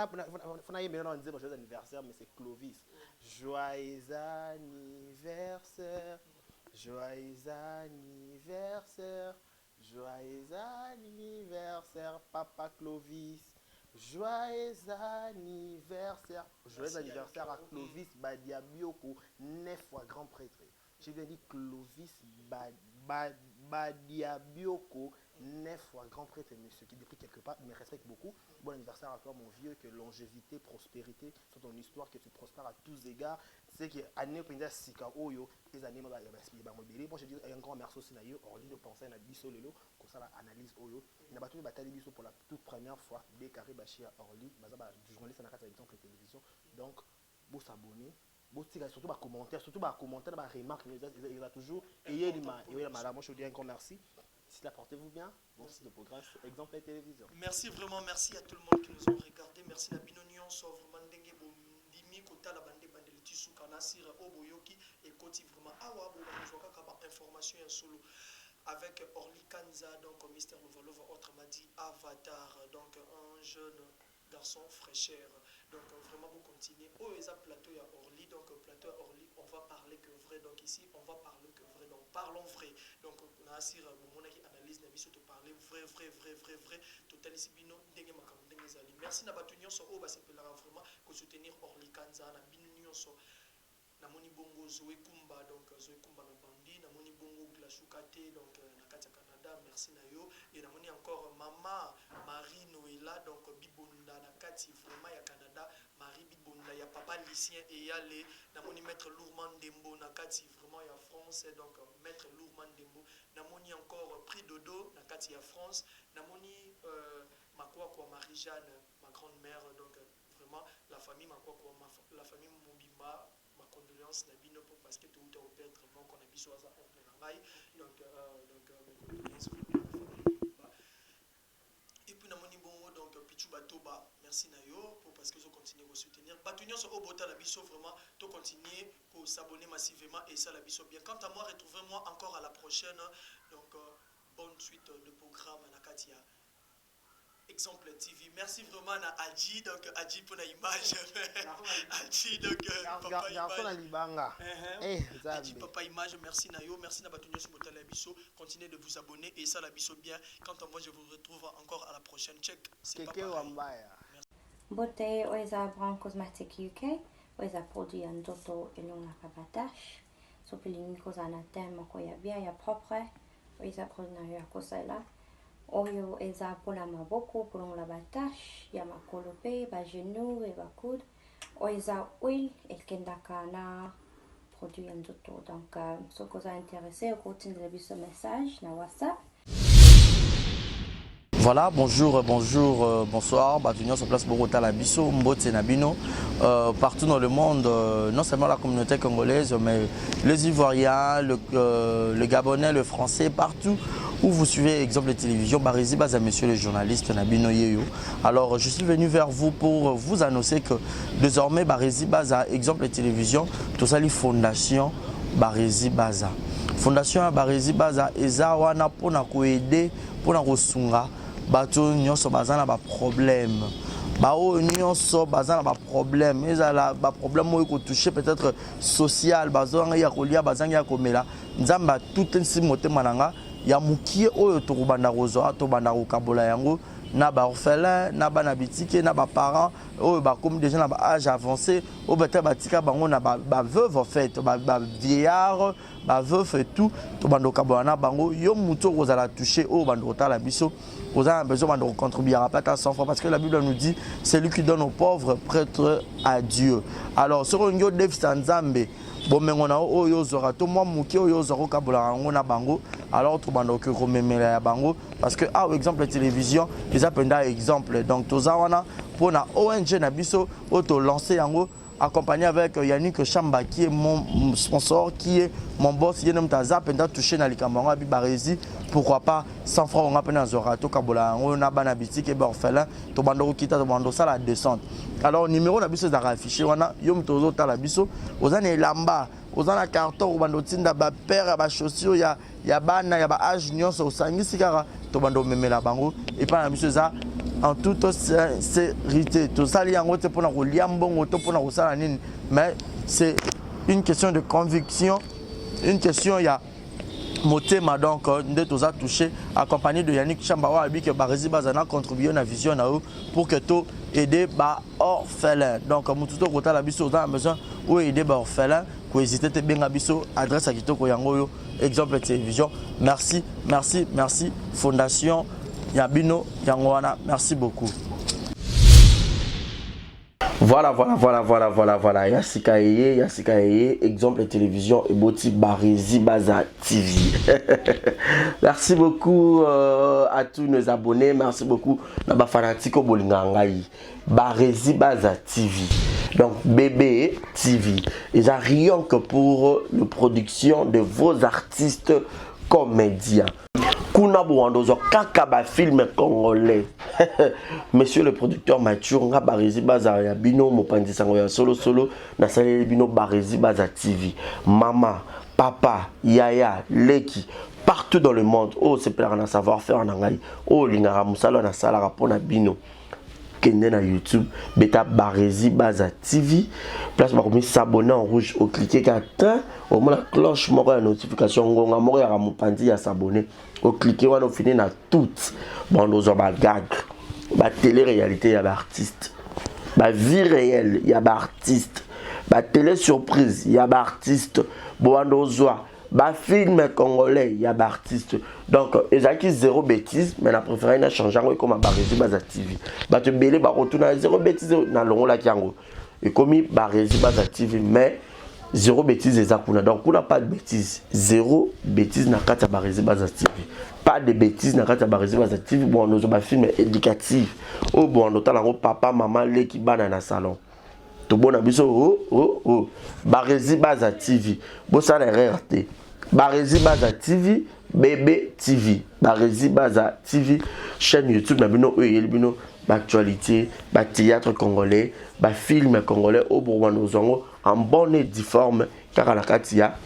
anniversaire, mais c'est Clovis. Joyeux anniversaire, joyeux anniversaire, joyeux anniversaire, Papa Clovis. Joyeux anniversaire à Clovis Badiabioko, 9 fois grand prêtre. Je viens dire Clovis Badiabioko, 9 fois grand prêtre, monsieur qui depuis quelque part, il me respecte beaucoup. Bon anniversaire à toi, mon vieux, que longévité, prospérité, sur ton histoire, que tu prospères à tous égards. C'est que année pendant Sika Oyo, les années moi je dis un grand merci aussi nayo, Orly de penser à biso lelo, comme ça la analyse Oyo. Il n'a pas tout bataille biso pour la toute première fois, décarré Bachia Orly, baza journaliste à la exemple télévision. Donc, vous s'abonner. Surtout par commentaire, par remarque, il y a toujours. Et madame, moi je vous dis un grand merci. Si la portez-vous bien, bon c'est le programme exemple et télévision. Merci vraiment, merci à tout le monde qui nous ont regardé. Merci à Binonion, vraiment Dengue Bondimi, Kota la bande bandeli Tisou Kanasira, Oboyoki et Koti vraiment. Ah ouais, bon, je vois qu'à information et solo. avec Orly Kanza, donc Mister Lovalova, autrement dit Avatar, donc un jeune garçon fraîcheur. Donc vraiment vous continuez. Oh, ils ont plateau à Orly, donc plateau à Orly, on va parler que vrai. Donc ici, on va parler que vrai. Donc parlons vrai. Donc on a assuré mon analyse, n'a pas parler vrai. Total ici bino ndenge makambo ndenge zali. Merci na batu nyonso o basepela vraiment pour soutenir Orly Kanza na bino nyonso. Namoni bongo Zoé Kumba, donc Zoé Kumba na bandi, namoni bongo Glashukate, donc na kati ya Canada, merci na yo. Et namoni encore Mama Marie Noëlla, donc Bibonda na kati vraiment ya Canada, Marie Bibonda ya papa Lucien et yale, namoni Maître Lourman Dembo na kati vraiment ya France, donc Maître Lourman Dembo, namoni encore Prix Dodo na kati ya France, namoni Makwakwa Marie-Jeanne, ma grande-mère, donc vraiment la famille Makwakwa, la famille Mobimba. Condoléances Nabino parce que tout au père vraiment qu'on a vu sur ça donc et puis namoni bongo donc Pichu Batoba merci Nayo pour parce que vous continuez à soutenir Batunion sur Obota la biso vraiment to continuer pour s'abonner massivement et ça la biso bien. Quant à moi, retrouvez-moi encore à la prochaine donc bonne suite de programme Nakatia Exemple TV. Merci vraiment à Adji, donc Adji pour l'image. Adji, donc papa image. Adji, papa image, merci Nayo, merci Nabatunyo Subotal Abisso. Continuez de vous abonner et ça l'Abisso bien. Quant à moi, je vous retrouve encore à la prochaine. Check. C'est pas pareil. Beauté, Oisa Brand Cosmetics UK, Oisa produit en Doto et l'on a Kabatash. Sopelini Kosana Thème, Koya bien, ya propre. Oisa produit Nayo à Kosala. Oyo eza pola maboko pour la batache ya makolope ba genou et ba coude. Oeza huile el kendaka na produit en doto. Donc ce que vous a intéressé, continuez de ce message na WhatsApp. Voilà, bonjour, bonsoir. Batunion sur place Bogota la Bisso, Mbote Nabino, partout dans le monde, non seulement la communauté congolaise, mais les Ivoiriens, le Gabonais, le Français, partout où vous suivez exemple de télévision, Barizi Baza, monsieur le journaliste Nabino Yeyo. Alors, je suis venu vers vous pour vous annoncer que désormais Barizi Baza, exemple de télévision, tout ça, les fondations Barizi Baza. Fondation Barizi Baza, Eza wana pona ko aider, pona ko sunga. Bato nyonso bazana ba problème bao nyonso bazana ba problème ezala ba problème mo ko toucher peut-être social bazanga ya kolia bazanga ya komela nzamba tout nsi motema nanga ya mukie oyo to kubanda kozo to banda ko kabola yango na ba orphelin na ba na bitike na ba parents oyo ba comme déjà na ba âge avancé o beta batika bango na ba veuve en fait ba vieillard ba veuve et tout to banda kabola na bango yo muto kozala toucher o banda kotala biso. Vous avez besoin de contribuer à la 100 fois parce que la Bible nous dit c'est lui qui donne aux pauvres prêtre à Dieu. Alors sur un yo dev sanzambe bon mais on a oyo zora to moi muki oyo zora kabula ngona bango alors tout bando que rememela ya bango parce que ah exemple télévision ils appellent exemple donc tozawana pour na ONG na biso auto lancer yango accompagné avec Yannick Chamba qui est mon sponsor, qui est mon boss, Yenem Taza, pendant toucher dans les camarades Barizi, pourquoi pas 100 francs on a peine à Zorato Kabola, on a banabiti qui est orphelin, to bando kita to bando ça la descente. Alors numéro na biso za affiché wana yom tozo ta la biso, ozana lamba, ozana carton bando tinda ba père ba chaussures ya bana ya ba âge nyonso osangisi kara to bando memela bango et pas na biso za en toute sincérité. Tout ça, mais c'est une question de conviction, une question, il y a Motema donc, de tout ça touché, accompagné de Yannick Chambawa, que Barizi Bazana contribué à la vision pour que tout aider les orphelins. Donc, Moututo Kota la biso, on a besoin d'aider les orphelins, pour hésiter à bien biso, adresse à Kitoko Yangoyo, exemple de télévision. Merci, merci, merci, Fondation Yabino Yangoana, merci beaucoup. Voilà. Yassika Eye, exemple de télévision et Boti Barizi Baza TV. Merci beaucoup à tous nos abonnés. Merci beaucoup à Fanatiko Bolingangaï. Barizi Baza TV. Donc BB TV. Ils n'ont rien que pour la production de vos artistes comédiens. Kuna Bouandozo Kakaba film congolais. Monsieur le producteur Mathieu nga Barizi Baza ya bino mopandi sango ya solo na salé bino Barizi Baza TV. Mama papa, yaya, leki, partout dans le monde. Oh, c'est pour un savoir-faire en anglais. Oh, lingara musalo na sala rapona bino. Kende na YouTube, beta Barési Baza TV. Place par contre s'abonner en rouge au cliquer qu'atteint au moins la cloche moko la notification ngonga moko ya ramupandi ya s'abonner. Au cliquer on finit na toutes. Bon nous on ba gag. Ba télé-réalité ya ba artiste. Ba vie réelle ya ba artiste. Ba télé surprise ya ba artiste. Bon nous ba film congolais ya ba artiste. Donc ezaki zéro bêtise mais la préféré na changer comme Barési Baza TV. Ba te belé ba retourner zéro bêtise na longo la kiango. Et comme Barési Baza TV mais zéro bêtise ezakuna. Donc on n'a pas de bêtise. Zéro bêtise na kata Barési Baza TV. Pas de bêtises na kata Barési Baza TV. Bon nous ba film éducatif. Oh bon on entend papa maman les qui bana na salon. To bon abiso Barési Baza TV. Bon ça la RRT. Barési Baza TV, Bébé TV, Barési Baza TV, chaîne YouTube, nabino bino, actualité, théâtre congolais, film congolais, au Bourgogne en bonne et due forme, car à la Katia,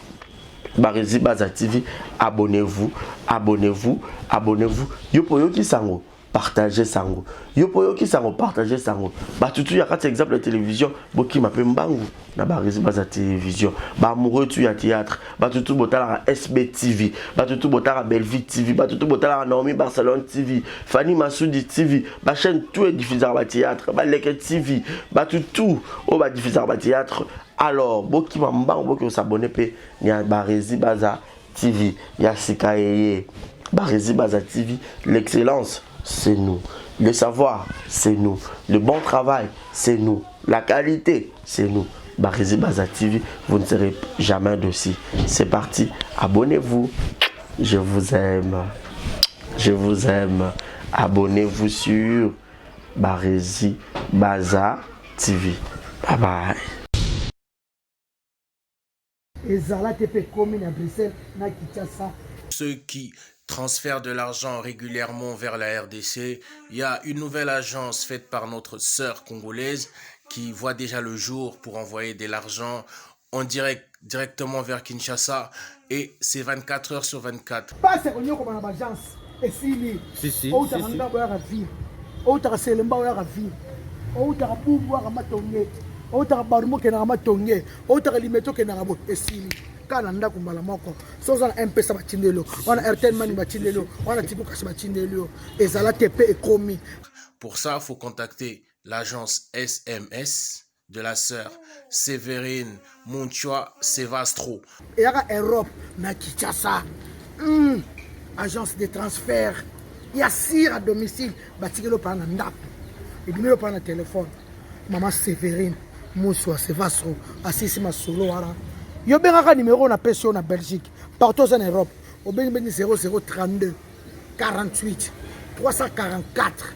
Barési Baza TV, abonnez-vous, abonnez-vous, abonnez-vous. Yopoyo qui sango. Partager sango. Yopoyo qui sango partager sango. Ba tutu ya kati exemple la télévision, boki mape mbangu na Barési Baza télévision. Ba amoureux tu ya théâtre, ba tutu botala SB TV, ba tutu botala Bellevue TV, ba tutu botala Naomi Barcelone TV, Fanny Massoudi TV, ba chaîne tout est diffusé ba théâtre, ba Leke TV, ba tutu o ba diffusé ba théâtre. Alors, boki mbangu boki s'abonner pe ya Barési Baza TV, ya Sikaye. Barési Baza TV, l'excellence c'est nous. Le savoir, c'est nous. Le bon travail, c'est nous. La qualité, c'est nous. Barési Baza TV, vous ne serez jamais dessus. C'est parti. Abonnez-vous. Je vous aime. Je vous aime. Abonnez-vous sur Barési Baza TV. Bye bye. Ceux qui transfèrent de l'argent régulièrement vers la RDC, il y a une nouvelle agence faite par notre sœur congolaise qui voit déjà le jour pour envoyer de l'argent en direct directement vers Kinshasa et c'est 24 heures sur 24. Pas c'est qu'on comme une agence et si si ou ta ngamba boya ka vie ou ta selemba boya ka vie ou ta bubu boya ka matonge ou ta barumo ke na matonge ou ta limeto ke na bo esili kana ndako mbala moko soza na MP sa batindelo wana RTL mani batindelo wana tipo kasi batindelo ezala TP et komi. Pour ça, il faut contacter l'agence SMS de la sœur Sévérine Monchoa Sevastro. Et à Europe, na Kinshasa, agence de transfert, il y a sire à domicile, batikelo par un ndap, et bien par un téléphone. Maman Sévérine Monchoa Sevastro, assisi ma solo ara. Yo benga numéro na pension na Belgique, partout en Europe, au benga 0032 48 344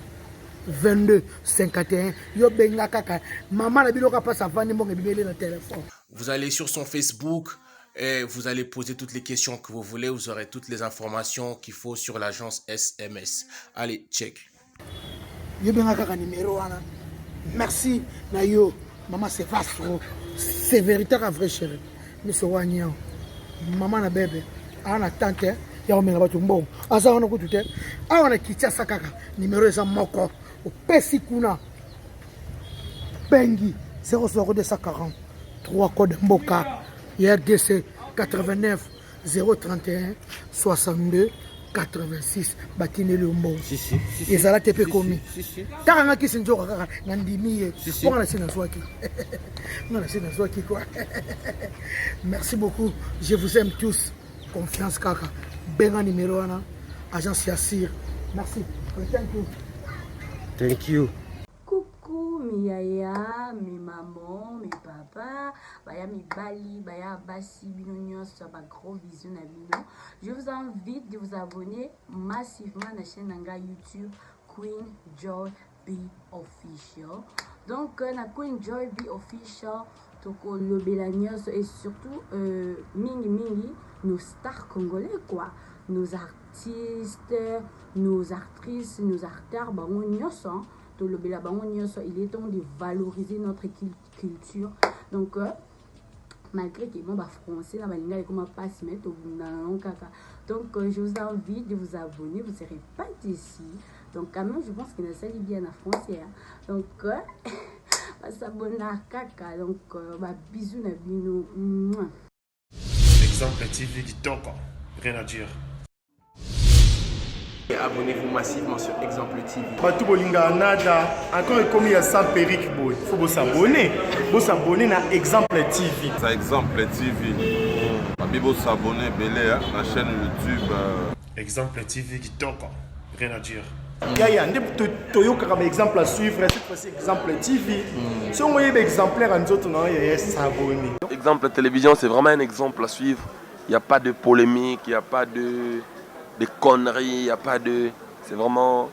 22 51. Yo benga kaka maman na biloka passe avant ni monga bibele na téléphone. Vous allez sur son Facebook et vous allez poser toutes les questions que vous voulez, vous aurez toutes les informations qu'il faut sur l'agence SMS. Allez, check. Yo benga kaka numéro ana. Merci na yo maman c'est vaste. C'est véritable vrai chérie. Monsieur Wanyao, maman na bébé, ana tante, ya omenga batu mbongo. Asa wana kutute, awana Kinshasa kaka, numéro eza moko, opesi kuna. Bengi 00240 3 code mboka, RDC 89 031 62 86 batine le mbo. Ezala tepe komi. Kaka ki sinjoka kaka na ndimi pour la sina swaki. Non, c'est dans qui quoi. Merci beaucoup. Je vous aime tous. Confiance kaka. Benga numéro 1 agence Yassir. Merci. Thank you. Thank you. Coucou mes yaya, mes mamans, mes papas, baya mes bali, baya basi binonyo, ça va gros bisous na bino. Je vous invite de vous abonner massivement à la chaîne YouTube Queen Joy B Official. Donc na Queen Joy B Official toko lobela nyonso et surtout mingi nos stars congolais quoi, nos artistes, nos actrices, nos acteurs bango nyonso to lobela bango nyonso. Il est temps de valoriser notre culture. Donc malgré que bon, français, là, comment passe, mais tout donc, je vous invite de vous abonner, vous ne serez pas déçus. Donc, quand même, je pense que ça lit bien en français. Hein. Donc, s'abonner à Kaka. Donc, bisous, Nabino. Exemple TV qui toque, rien à dire. Abonnez-vous massivement sur Exemple TV. Batou Bolinga Nada, encore commis à sans périque boy. Il faut vous s'abonner. Vous s'abonner à Exemple TV. C'est Exemple TV. Vous s'abonner à la chaîne YouTube. Exemple TV qui toque, rien à dire. Il y a un exemple à suivre, cette fois-ci Exemple TV. Si on voit un exemplaire en autres, il y a s'abonner. Exemple télévision, c'est vraiment un exemple à suivre. Il n'y a pas de polémique, il n'y a pas de conneries, il n'y a pas de... C'est vraiment...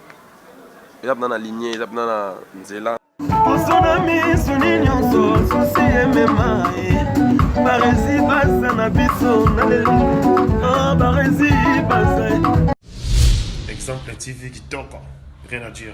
Il y a dans la lignée, il y a dans la nzela. Exemple TV qui toque, rien à dire.